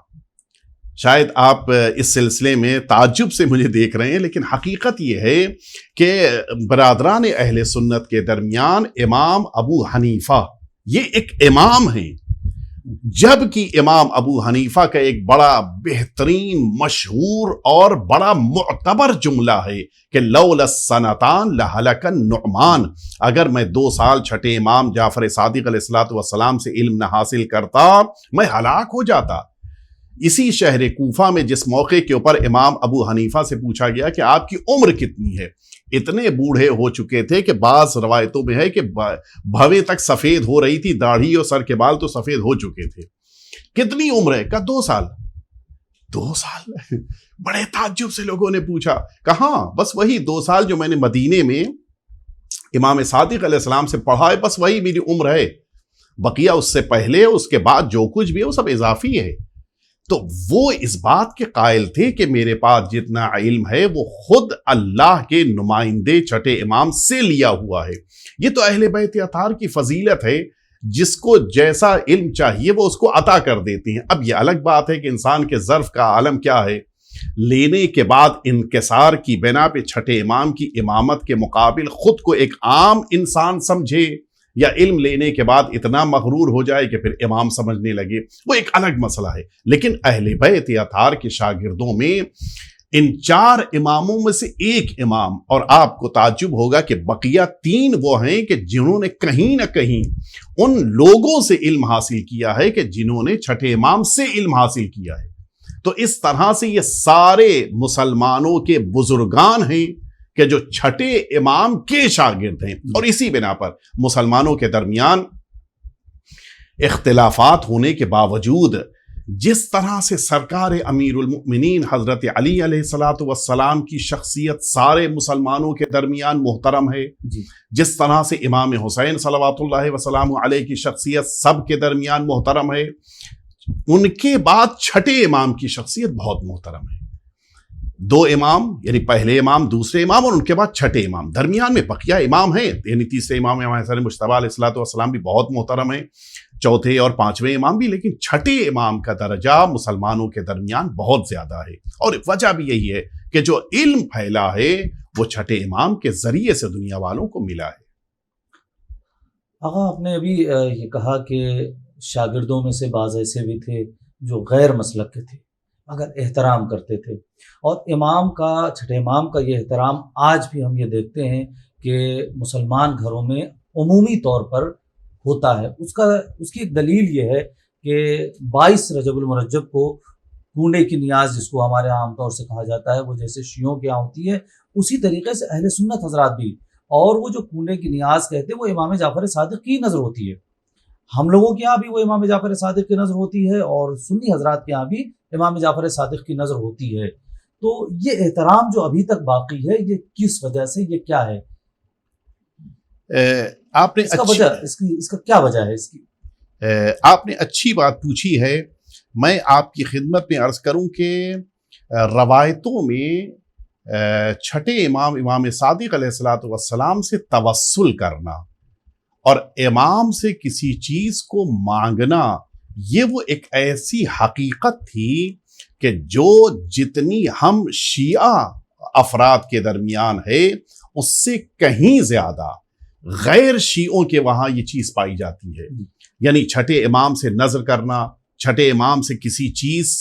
شاید آپ اس سلسلے میں تعجب سے مجھے دیکھ رہے ہیں، لیکن حقیقت یہ ہے کہ برادران اہل سنت کے درمیان امام ابو حنیفہ یہ ایک امام ہیں، جبکہ امام ابو حنیفہ کا ایک بڑا بہترین، مشہور اور بڑا معتبر جملہ ہے کہ لولا السنتان لہلک النعمان، اگر میں 2 سال چھٹے امام جعفر صادق علیہ الصلوۃ والسلام سے علم نہ حاصل کرتا میں ہلاک ہو جاتا۔ اسی شہر کوفہ میں جس موقع کے اوپر امام ابو حنیفہ سے پوچھا گیا کہ آپ کی عمر کتنی ہے، اتنے بوڑھے ہو چکے تھے کہ بعض روایتوں میں ہے کہ بھویں تک سفید ہو رہی تھی، داڑھی اور سر کے بال تو سفید ہو چکے تھے۔ کتنی عمر ہے؟ کہا 2 سال۔ 2 سال؟ بڑے تعجب سے لوگوں نے پوچھا، کہاں؟ بس وہی 2 سال جو میں نے مدینے میں امام صادق علیہ السلام سے پڑھا ہے، بس وہی میری عمر ہے، بقیہ اس سے پہلے اس کے بعد جو کچھ بھی ہے وہ سب اضافی ہے۔ تو وہ اس بات کے قائل تھے کہ میرے پاس جتنا علم ہے وہ خود اللہ کے نمائندے چھٹے امام سے لیا ہوا ہے۔ یہ تو اہل بیت اطہار کی فضیلت ہے، جس کو جیسا علم چاہیے وہ اس کو عطا کر دیتے ہیں۔ اب یہ الگ بات ہے کہ انسان کے ظرف کا عالم کیا ہے، لینے کے بعد انکسار کی بنا پہ چھٹے امام کی امامت کے مقابل خود کو ایک عام انسان سمجھے، یا علم لینے کے بعد اتنا مغرور ہو جائے کہ پھر امام سمجھنے لگے، وہ ایک الگ مسئلہ ہے۔ لیکن اہل بیت اطہار کے شاگردوں میں ان 4 اماموں میں سے ایک امام، اور آپ کو تعجب ہوگا کہ بقیہ 3 وہ ہیں کہ جنہوں نے کہیں نہ کہیں ان لوگوں سے علم حاصل کیا ہے کہ جنہوں نے چھٹے امام سے علم حاصل کیا ہے۔ تو اس طرح سے یہ سارے مسلمانوں کے بزرگان ہیں کہ جو چھٹے امام کے شاگرد ہیں، اور اسی بنا پر مسلمانوں کے درمیان اختلافات ہونے کے باوجود جس طرح سے سرکار امیر المؤمنین حضرت علی علیہ الصلوۃ والسلام کی شخصیت سارے مسلمانوں کے درمیان محترم ہے، جس طرح سے امام حسین صلوات اللہ وسلامہ علیہ کی شخصیت سب کے درمیان محترم ہے، ان کے بعد چھٹے امام کی شخصیت بہت محترم ہے۔ 2 امام یعنی پہلے امام، دوسرے امام، اور ان کے بعد چھٹے امام، درمیان میں بقیہ امام ہیں، یعنی تیسرے امام امام حسن مجتبی علیہ الصلوۃ والسلام بھی بہت محترم ہیں، چوتھے اور 5ویں امام بھی، لیکن چھٹے امام کا درجہ مسلمانوں کے درمیان بہت زیادہ ہے۔ اور وجہ بھی یہی ہے کہ جو علم پھیلا ہے وہ چھٹے امام کے ذریعے سے دنیا والوں کو ملا ہے۔ آقا، آپ نے ابھی یہ کہا کہ شاگردوں میں سے بعض ایسے بھی تھے جو غیر مسلک کے تھے مگر احترام کرتے تھے، اور امام کا، چھٹے امام کا یہ احترام آج بھی ہم یہ دیکھتے ہیں کہ مسلمان گھروں میں عمومی طور پر ہوتا ہے۔ اس کی ایک دلیل یہ ہے کہ 22 رجب المرجب کو کنڈے کی نیاز، جس کو ہمارے عام طور سے کہا جاتا ہے، وہ جیسے شیعوں کے یہاں ہوتی ہے، اسی طریقے سے اہل سنت حضرات بھی، اور وہ جو کنڈے کی نیاز کہتے ہیں وہ امام جعفر صادق کی نظر ہوتی ہے۔ ہم لوگوں کے یہاں بھی وہ امام جعفر صادق کی نظر ہوتی ہے، اور سنی حضرات کے یہاں بھی امام جعفر صادق کی نظر ہوتی ہے۔ تو یہ احترام جو ابھی تک باقی ہے، یہ کس وجہ سے، یہ کیا ہے؟ آپ نے اس کا کیا وجہ ہے اس کی؟ آپ نے اچھی بات پوچھی ہے۔ میں آپ کی خدمت میں عرض کروں کہ روایتوں میں چھٹے امام امام صادق علیہ الصلوۃ والسلام سے توسل کرنا اور امام سے کسی چیز کو مانگنا، یہ وہ ایک ایسی حقیقت تھی کہ جو جتنی ہم شیعہ افراد کے درمیان ہے اس سے کہیں زیادہ غیر شیعوں کے وہاں یہ چیز پائی جاتی ہے۔ یعنی چھٹے امام سے نظر کرنا، چھٹے امام سے کسی چیز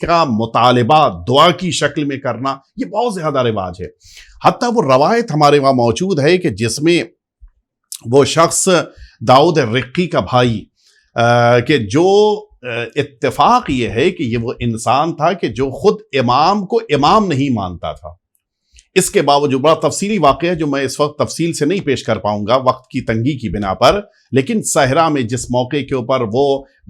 کا مطالبہ دعا کی شکل میں کرنا، یہ بہت زیادہ رواج ہے۔ حتیٰ وہ روایت ہمارے وہاں موجود ہے کہ جس میں وہ شخص داؤد رقی کا بھائی، کہ جو اتفاق یہ ہے کہ یہ وہ انسان تھا کہ جو خود امام کو امام نہیں مانتا تھا، اس کے باوجود بڑا تفصیلی واقعہ ہے جو میں اس وقت تفصیل سے نہیں پیش کر پاؤں گا وقت کی تنگی کی بنا پر، لیکن صحرا میں جس موقع کے اوپر وہ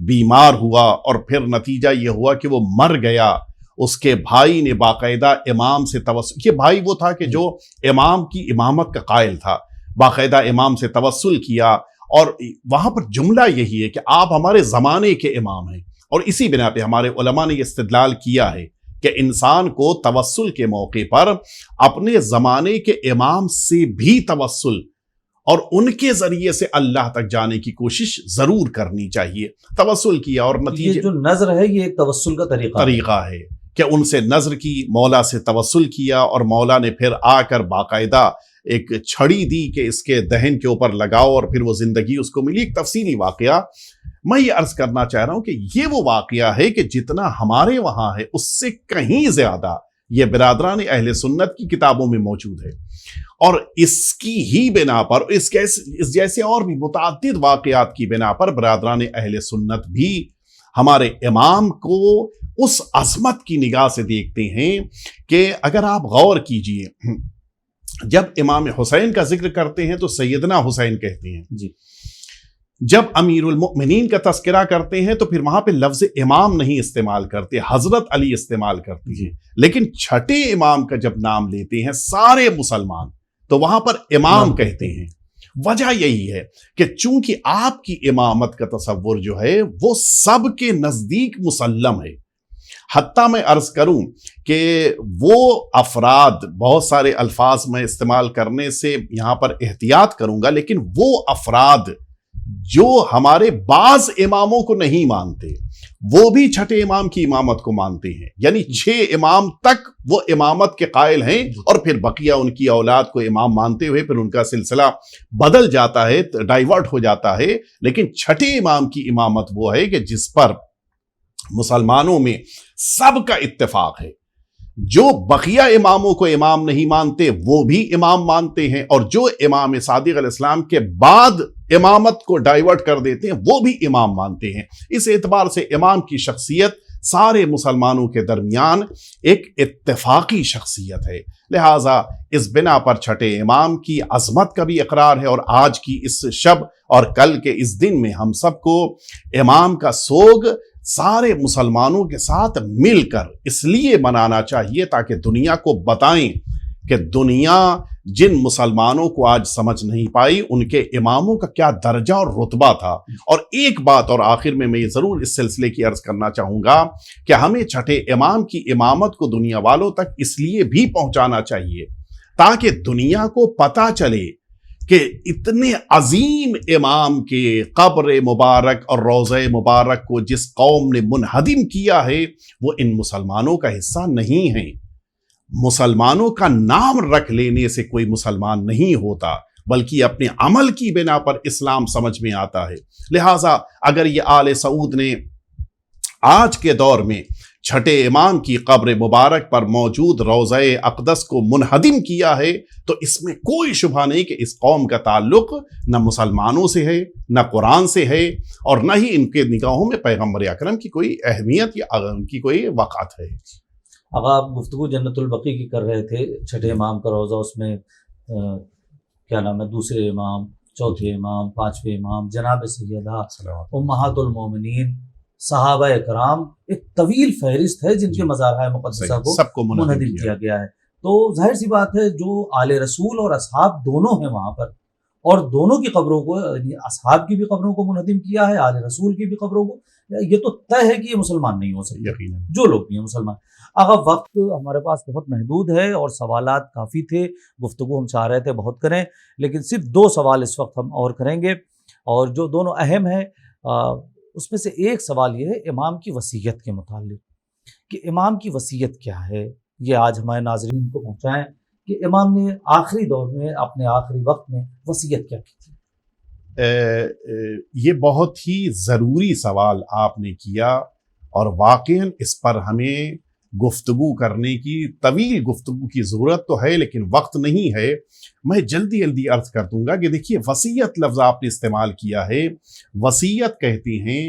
بیمار ہوا اور پھر نتیجہ یہ ہوا کہ وہ مر گیا، اس کے بھائی نے باقاعدہ امام سے توسل، یہ بھائی وہ تھا کہ جو امام کی امامت کا قائل تھا، باقاعدہ امام سے توسل کیا، اور وہاں پر جملہ یہی ہے کہ آپ ہمارے زمانے کے امام ہیں، اور اسی بنا پہ ہمارے علماء نے یہ استدلال کیا ہے کہ انسان کو توسل کے موقع پر اپنے زمانے کے امام سے بھی توسل اور ان کے ذریعے سے اللہ تک جانے کی کوشش ضرور کرنی چاہیے۔ توسل کیا اور نتیجے، یہ جو نظر ہے یہ ایک توسل کا طریقہ ہے کہ ان سے نظر کی، مولا سے توسل کیا، اور مولا نے پھر آ کر باقاعدہ ایک چھڑی دی کہ اس کے دہن کے اوپر لگاؤ، اور پھر وہ زندگی اس کو ملی۔ ایک تفصیلی واقعہ میں یہ عرض کرنا چاہ رہا ہوں کہ یہ وہ واقعہ ہے کہ جتنا ہمارے وہاں ہے اس سے کہیں زیادہ یہ برادران اہل سنت کی کتابوں میں موجود ہے، اور اس کی ہی بنا پر، اس جیسے اور بھی متعدد واقعات کی بنا پر برادران اہل سنت بھی ہمارے امام کو اس عظمت کی نگاہ سے دیکھتے ہیں کہ اگر آپ غور کیجئے، جب امام حسین کا ذکر کرتے ہیں تو سیدنا حسین کہتے ہیں، جی، جب امیر المؤمنین کا تذکرہ کرتے ہیں تو پھر وہاں پہ لفظ امام نہیں استعمال کرتے، حضرت علی استعمال کرتے ہیں، لیکن چھٹے امام کا جب نام لیتے ہیں سارے مسلمان تو وہاں پر امام کہتے ہیں۔ وجہ یہی ہے کہ چونکہ آپ کی امامت کا تصور جو ہے وہ سب کے نزدیک مسلم ہے، حتیٰ میں عرض کروں کہ وہ افراد، بہت سارے الفاظ میں استعمال کرنے سے یہاں پر احتیاط کروں گا، لیکن وہ افراد جو ہمارے بعض اماموں کو نہیں مانتے، وہ بھی چھٹے امام کی امامت کو مانتے ہیں، یعنی 6 امام تک وہ امامت کے قائل ہیں، اور پھر بقیہ ان کی اولاد کو امام مانتے ہوئے پھر ان کا سلسلہ بدل جاتا ہے، ڈائیورٹ ہو جاتا ہے۔ لیکن چھٹے امام کی امامت وہ ہے کہ جس پر مسلمانوں میں سب کا اتفاق ہے، جو بقیہ اماموں کو امام نہیں مانتے وہ بھی امام مانتے ہیں، اور جو امام صادق علیہ السلام کے بعد امامت کو ڈائیورٹ کر دیتے ہیں وہ بھی امام مانتے ہیں۔ اس اعتبار سے امام کی شخصیت سارے مسلمانوں کے درمیان ایک اتفاقی شخصیت ہے، لہٰذا اس بنا پر چھٹے امام کی عظمت کا بھی اقرار ہے، اور آج کی اس شب اور کل کے اس دن میں ہم سب کو امام کا سوگ سارے مسلمانوں کے ساتھ مل کر اس لیے منانا چاہیے تاکہ دنیا کو بتائیں کہ دنیا جن مسلمانوں کو آج سمجھ نہیں پائی ان کے اماموں کا کیا درجہ اور رتبہ تھا۔ اور ایک بات اور آخر میں یہ ضرور اس سلسلے کی عرض کرنا چاہوں گا کہ ہمیں چھٹے امام کی امامت کو دنیا والوں تک اس لیے بھی پہنچانا چاہیے تاکہ دنیا کو پتہ چلے کہ اتنے عظیم امام کے قبر مبارک اور روضہ مبارک کو جس قوم نے منہدم کیا ہے وہ ان مسلمانوں کا حصہ نہیں ہیں۔ مسلمانوں کا نام رکھ لینے سے کوئی مسلمان نہیں ہوتا، بلکہ اپنے عمل کی بنا پر اسلام سمجھ میں آتا ہے۔ لہٰذا اگر یہ آل سعود نے آج کے دور میں چھٹے امام کی قبر مبارک پر موجود روضہ اقدس کو منہدم کیا ہے تو اس میں کوئی شبہ نہیں کہ اس قوم کا تعلق نہ مسلمانوں سے ہے، نہ قرآن سے ہے، اور نہ ہی ان کے نگاہوں میں پیغمبر اکرم کی کوئی اہمیت یا ان کی کوئی وقعت ہے۔ آقا آپ گفتگو جنت البقیع کی کر رہے تھے، چھٹے امام کا روضہ، اس میں کیا نام ہے، دوسرے امام، چوتھے امام، پانچویں امام، جناب سیدہ امہات المومنین، صحابہ کرام، ایک طویل فہرست ہے جن کے مزارہ مقدسہ کو سب کو منہدم کیا گیا ہے۔ تو ظاہر سی بات ہے جو آل رسول اور اصحاب دونوں ہیں وہاں پر، اور دونوں کی قبروں کو، یعنی اصحاب کی بھی قبروں کو منہدم کیا ہے، آل رسول کی بھی قبروں کو، یہ تو طے ہے کہ یہ مسلمان نہیں ہو سکتے یقیناً، جو لوگ بھی ہیں مسلمان۔ آقا وقت ہمارے پاس بہت محدود ہے اور سوالات کافی تھے، گفتگو ہم چاہ رہے تھے بہت کریں، لیکن صرف 2 سوال اس وقت ہم اور کریں گے، اور جو دونوں اہم ہیں اس میں سے ایک سوال یہ ہے امام کی وصیت کے متعلق کہ امام کی وصیت کیا ہے، یہ آج ہمارے ناظرین کو پہنچائیں کہ امام نے آخری دور میں اپنے آخری وقت میں وصیت کیا کی تھی۔ یہ بہت ہی ضروری سوال آپ نے کیا، اور واقعاً اس پر ہمیں گفتگو کرنے کی، طویل گفتگو کی ضرورت تو ہے لیکن وقت نہیں ہے۔ میں جلدی عرض کر دوں گا کہ دیکھیے وصیت لفظ آپ نے استعمال کیا ہے، وصیت کہتے ہیں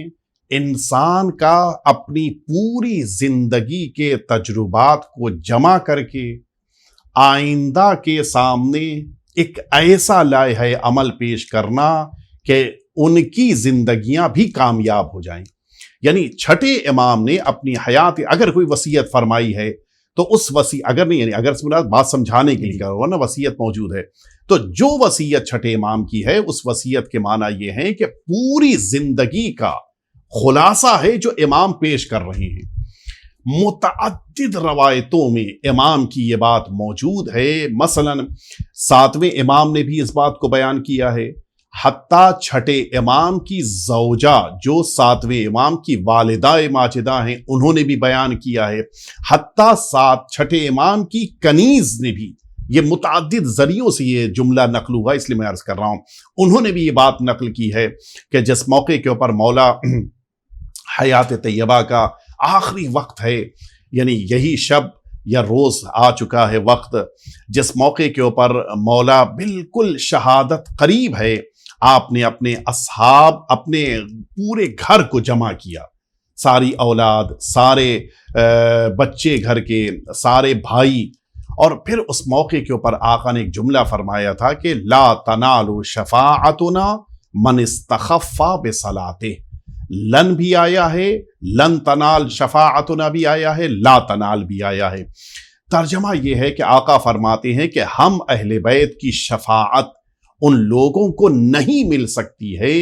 انسان کا اپنی پوری زندگی کے تجربات کو جمع کر کے آئندہ کے سامنے ایک ایسا لائحہ عمل پیش کرنا کہ ان کی زندگیاں بھی کامیاب ہو جائیں۔ یعنی چھٹے امام نے اپنی حیات، اگر کوئی وصیت فرمائی ہے تو اس اگر نہیں، یعنی اگر بات سمجھانے کے لیے کہا ہوا نا وصیت موجود ہے، تو جو وصیت چھٹے امام کی ہے اس وصیت کے معنی یہ ہے کہ پوری زندگی کا خلاصہ ہے جو امام پیش کر رہے ہیں۔ متعدد روایتوں میں امام کی یہ بات موجود ہے، مثلا 7ویں امام نے بھی اس بات کو بیان کیا ہے، حتیٰ چھٹے امام کی زوجہ جو 7ویں امام کی والدہ ماجدہ ہیں انہوں نے بھی بیان کیا ہے، حتیٰ چھٹے امام کی کنیز نے بھی، یہ متعدد ذریعوں سے یہ جملہ نقل ہوا اس لیے میں عرض کر رہا ہوں، انہوں نے بھی یہ بات نقل کی ہے کہ جس موقع کے اوپر مولا حیات طیبہ کا آخری وقت ہے، یعنی یہی شب یا روز آ چکا ہے وقت جس موقع کے اوپر مولا بالکل شہادت قریب ہے، آپ نے اپنے اصحاب، اپنے پورے گھر کو جمع کیا، ساری اولاد، سارے بچے گھر کے، سارے بھائی، اور پھر اس موقع کے اوپر آقا نے ایک جملہ فرمایا تھا کہ لا تنال شفاعتنا من استخف بصلاته، لن بھی آیا ہے، لن تنال شفاعتنا بھی آیا ہے، لا تنال بھی آیا ہے۔ ترجمہ یہ ہے کہ آقا فرماتے ہیں کہ ہم اہل بیت کی شفاعت ان لوگوں کو نہیں مل سکتی ہے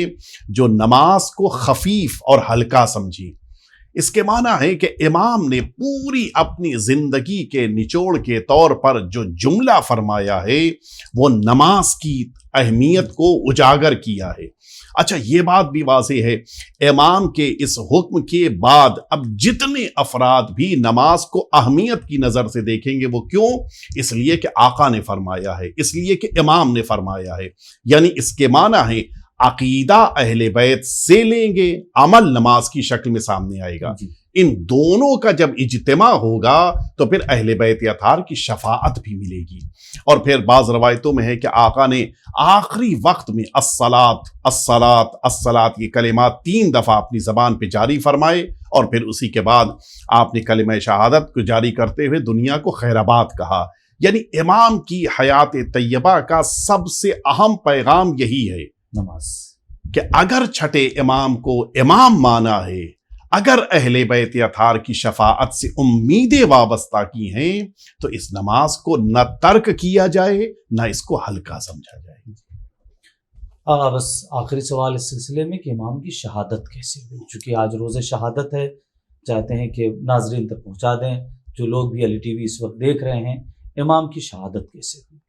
جو نماز کو خفیف اور ہلکا سمجھی۔ اس کے معنی ہے کہ امام نے پوری اپنی زندگی کے نچوڑ کے طور پر جو جملہ فرمایا ہے وہ نماز کی اہمیت کو اجاگر کیا ہے۔ اچھا یہ بات بھی واضح ہے، امام کے اس حکم کے بعد اب جتنے افراد بھی نماز کو اہمیت کی نظر سے دیکھیں گے، وہ کیوں؟ اس لیے کہ آقا نے فرمایا ہے، اس لیے کہ امام نے فرمایا ہے، یعنی اس کے معنی ہے عقیدہ اہل بیت سے لیں گے، عمل نماز کی شکل میں سامنے آئے گا۔ ان دونوں کا جب اجتماع ہوگا تو پھر اہل بیت اطہار کی شفاعت بھی ملے گی۔ اور پھر بعض روایتوں میں ہے کہ آقا نے آخری وقت میں الصلاۃ الصلاۃ الصلاۃ یہ کلمات 3 دفعہ اپنی زبان پہ جاری فرمائے، اور پھر اسی کے بعد آپ نے کلمہ شہادت کو جاری کرتے ہوئے دنیا کو خیر آباد کہا۔ یعنی امام کی حیات طیبہ کا سب سے اہم پیغام یہی ہے نماز، کہ اگر چھٹے امام کو امام مانا ہے، اگر اہل بیت اطہار کی شفاعت سے امیدیں وابستہ کی ہیں، تو اس نماز کو نہ ترک کیا جائے نہ اس کو ہلکا سمجھا جائے۔ بس آخری سوال اس سلسلے میں کہ امام کی شہادت کیسے ہوئی؟ چونکہ آج روز شہادت ہے، چاہتے ہیں کہ ناظرین تک پہنچا دیں، جو لوگ بھی علی ٹی وی اس وقت دیکھ رہے ہیں، امام کی شہادت کیسے ہوئی؟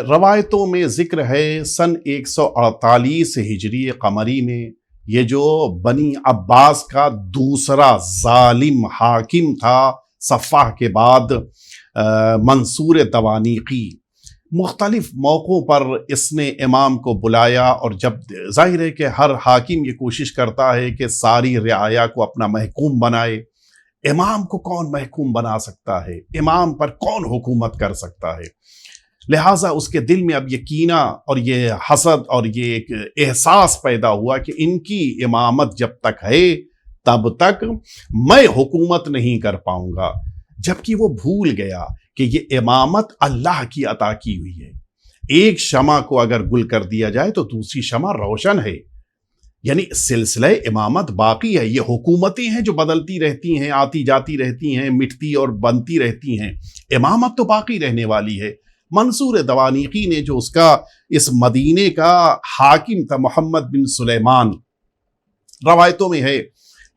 روایتوں میں ذکر ہے سن 148 ہجری قمری میں یہ جو بنی عباس کا دوسرا ظالم حاکم تھا صفح کے بعد، منصور توانیقی، مختلف موقعوں پر اس نے امام کو بلایا، اور جب ظاہر ہے کہ ہر حاکم یہ کوشش کرتا ہے کہ ساری رعایا کو اپنا محکوم بنائے، امام کو کون محکوم بنا سکتا ہے، امام پر کون حکومت کر سکتا ہے؟ لہٰذا اس کے دل میں اب یہ کینہ اور یہ حسد اور یہ ایک احساس پیدا ہوا کہ ان کی امامت جب تک ہے تب تک میں حکومت نہیں کر پاؤں گا، جبکہ وہ بھول گیا کہ یہ امامت اللہ کی عطا کی ہوئی ہے۔ ایک شمع کو اگر گل کر دیا جائے تو دوسری شمع روشن ہے، یعنی سلسلہ امامت باقی ہے۔ یہ حکومتیں ہیں جو بدلتی رہتی ہیں، آتی جاتی رہتی ہیں، مٹتی اور بنتی رہتی ہیں، امامت تو باقی رہنے والی ہے۔ منصور دوانیقی نے جو اس کا اس مدینے کا حاکم تھا محمد بن سلیمان، روایتوں میں ہے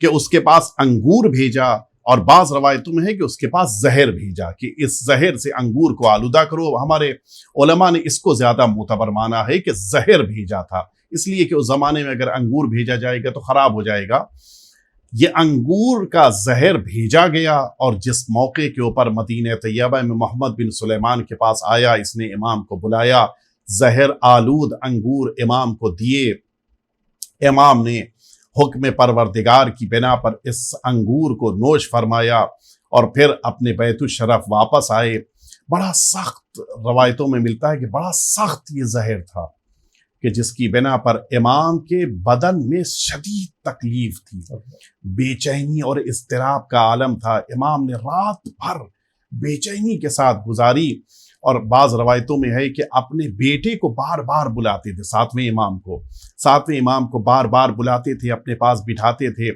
کہ اس کے پاس انگور بھیجا، اور بعض روایتوں میں ہے کہ اس کے پاس زہر بھیجا کہ اس زہر سے انگور کو آلودہ کرو۔ ہمارے علماء نے اس کو زیادہ معتبر مانا ہے کہ زہر بھیجا تھا، اس لیے کہ اس زمانے میں اگر انگور بھیجا جائے گا تو خراب ہو جائے گا۔ یہ انگور کا زہر بھیجا گیا، اور جس موقع کے اوپر مدینہ طیبہ میں محمد بن سلیمان کے پاس آیا، اس نے امام کو بلایا، زہر آلود انگور امام کو دیے، امام نے حکم پروردگار کی بنا پر اس انگور کو نوش فرمایا، اور پھر اپنے بیت الشرف واپس آئے۔ بڑا سخت روایتوں میں ملتا ہے کہ بڑا سخت یہ زہر تھا، کہ جس کی بنا پر امام کے بدن میں شدید تکلیف تھی، بے چینی اور اضطراب کا عالم تھا۔ امام نے رات بھر بے چینی کے ساتھ گزاری، اور بعض روایتوں میں ہے کہ اپنے بیٹے کو بار بار بلاتے تھے، ساتویں امام کو بار بار بلاتے تھے، اپنے پاس بٹھاتے تھے۔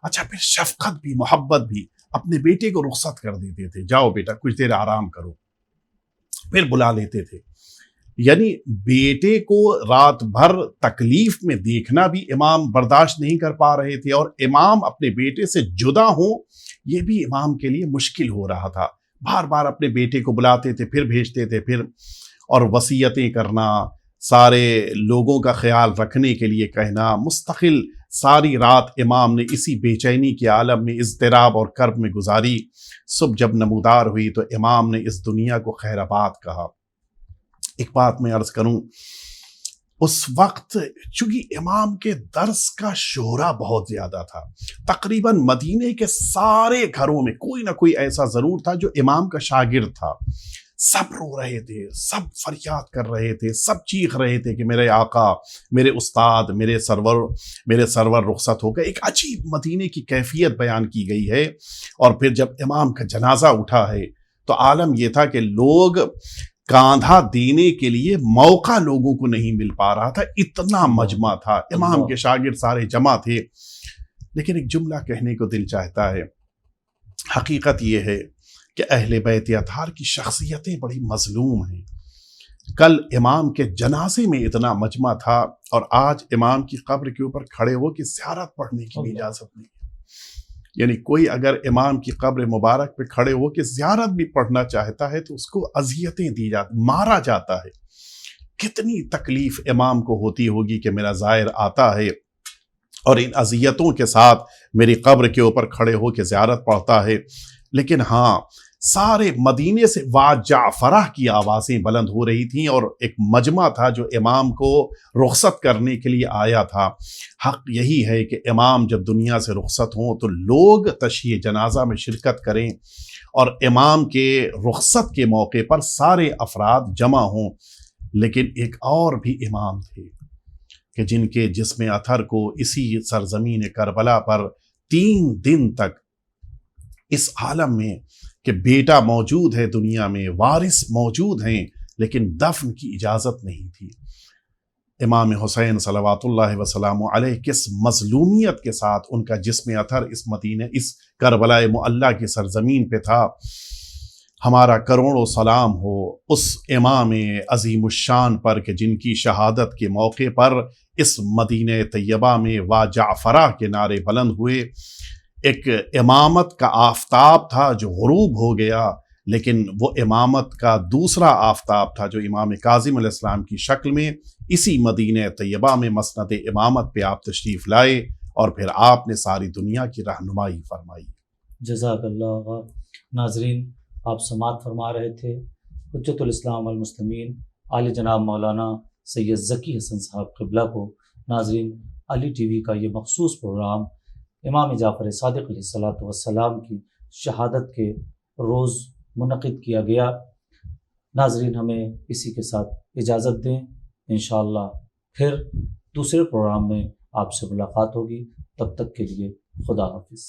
اچھا پھر شفقت بھی، محبت بھی، اپنے بیٹے کو رخصت کر دیتے تھے، جاؤ بیٹا کچھ دیر آرام کرو، پھر بلا لیتے تھے۔ یعنی بیٹے کو رات بھر تکلیف میں دیکھنا بھی امام برداشت نہیں کر پا رہے تھے، اور امام اپنے بیٹے سے جدا ہوں یہ بھی امام کے لیے مشکل ہو رہا تھا۔ بار بار اپنے بیٹے کو بلاتے تھے، پھر بھیجتے تھے، پھر اور وصیتیں کرنا، سارے لوگوں کا خیال رکھنے کے لیے کہنا، مستقل ساری رات امام نے اسی بے چینی کے عالم میں اضطراب اور کرب میں گزاری۔ صبح جب نمودار ہوئی تو امام نے اس دنیا کو خیر آباد کہا۔ ایک بات میں عرض کروں، اس وقت چونکہ امام کے درس کا شہرہ بہت زیادہ تھا، تقریباً مدینے کے سارے گھروں میں کوئی نہ کوئی ایسا ضرور تھا جو امام کا شاگرد تھا۔ سب رو رہے تھے، سب فریاد کر رہے تھے، سب چیخ رہے تھے کہ میرے آقا، میرے استاد، میرے سرور رخصت ہو گئے۔ ایک عجیب مدینے کی کیفیت بیان کی گئی ہے۔ اور پھر جب امام کا جنازہ اٹھا ہے تو عالم یہ تھا کہ لوگ کاندھا دینے کے لیے موقع لوگوں کو نہیں مل پا رہا تھا، اتنا مجمع تھا، امام کے شاگرد سارے جمع تھے۔ لیکن ایک جملہ کہنے کو دل چاہتا ہے، حقیقت یہ ہے کہ اہل بیت اطہار کی شخصیتیں بڑی مظلوم ہیں۔ کل امام کے جنازے میں اتنا مجمع تھا، اور آج امام کی قبر کے اوپر کھڑے ہو کے زیارت پڑھنے کی بھی اجازت نہیں ہے۔ یعنی کوئی اگر امام کی قبر مبارک پہ کھڑے ہو کے زیارت بھی پڑھنا چاہتا ہے تو اس کو اذیتیں دی جاتی، مارا جاتا ہے۔ کتنی تکلیف امام کو ہوتی ہوگی کہ میرا زائر آتا ہے اور ان اذیتوں کے ساتھ میری قبر کے اوپر کھڑے ہو کے زیارت پڑھتا ہے، لیکن ہاں سارے مدینے سے وا جعفرہ کی آوازیں بلند ہو رہی تھیں، اور ایک مجمع تھا جو امام کو رخصت کرنے کے لیے آیا تھا۔ حق یہی ہے کہ امام جب دنیا سے رخصت ہوں تو لوگ تشییع جنازہ میں شرکت کریں، اور امام کے رخصت کے موقع پر سارے افراد جمع ہوں۔ لیکن ایک اور بھی امام تھے کہ جن کے جسم اطہر کو اسی سرزمین کربلا پر 3 دن تک اس عالم میں کہ بیٹا موجود ہے دنیا میں، وارث موجود ہیں، لیکن دفن کی اجازت نہیں تھی۔ امام حسین صلوات اللہ وسلام علیہ کس مظلومیت کے ساتھ ان کا جسم اطہر اس مدینہ، اس کربلا معلیٰ کی سرزمین پہ تھا۔ ہمارا کروڑوں سلام ہو اس امام عظیم الشان پر کہ جن کی شہادت کے موقع پر اس مدینہ طیبہ میں وا جعفرہ کے نعرے بلند ہوئے۔ ایک امامت کا آفتاب تھا جو غروب ہو گیا، لیکن وہ امامت کا دوسرا آفتاب تھا جو امام کاظم علیہ السلام کی شکل میں اسی مدینہ طیبہ میں مسند امامت پہ آپ تشریف لائے، اور پھر آپ نے ساری دنیا کی رہنمائی فرمائی۔ جزاک اللہ۔ ناظرین، آپ سماعت فرما رہے تھے حجت الاسلام والمسلمین عالی جناب مولانا سید ذکی حسن صاحب قبلہ کو۔ ناظرین، علی ٹی وی کا یہ مخصوص پروگرام امام جعفر صادق علیہ السلام کی شہادت کے روز منعقد کیا گیا۔ ناظرین، ہمیں اسی کے ساتھ اجازت دیں، انشاءاللہ پھر دوسرے پروگرام میں آپ سے ملاقات ہوگی۔ تب تک کے لیے خدا حافظ۔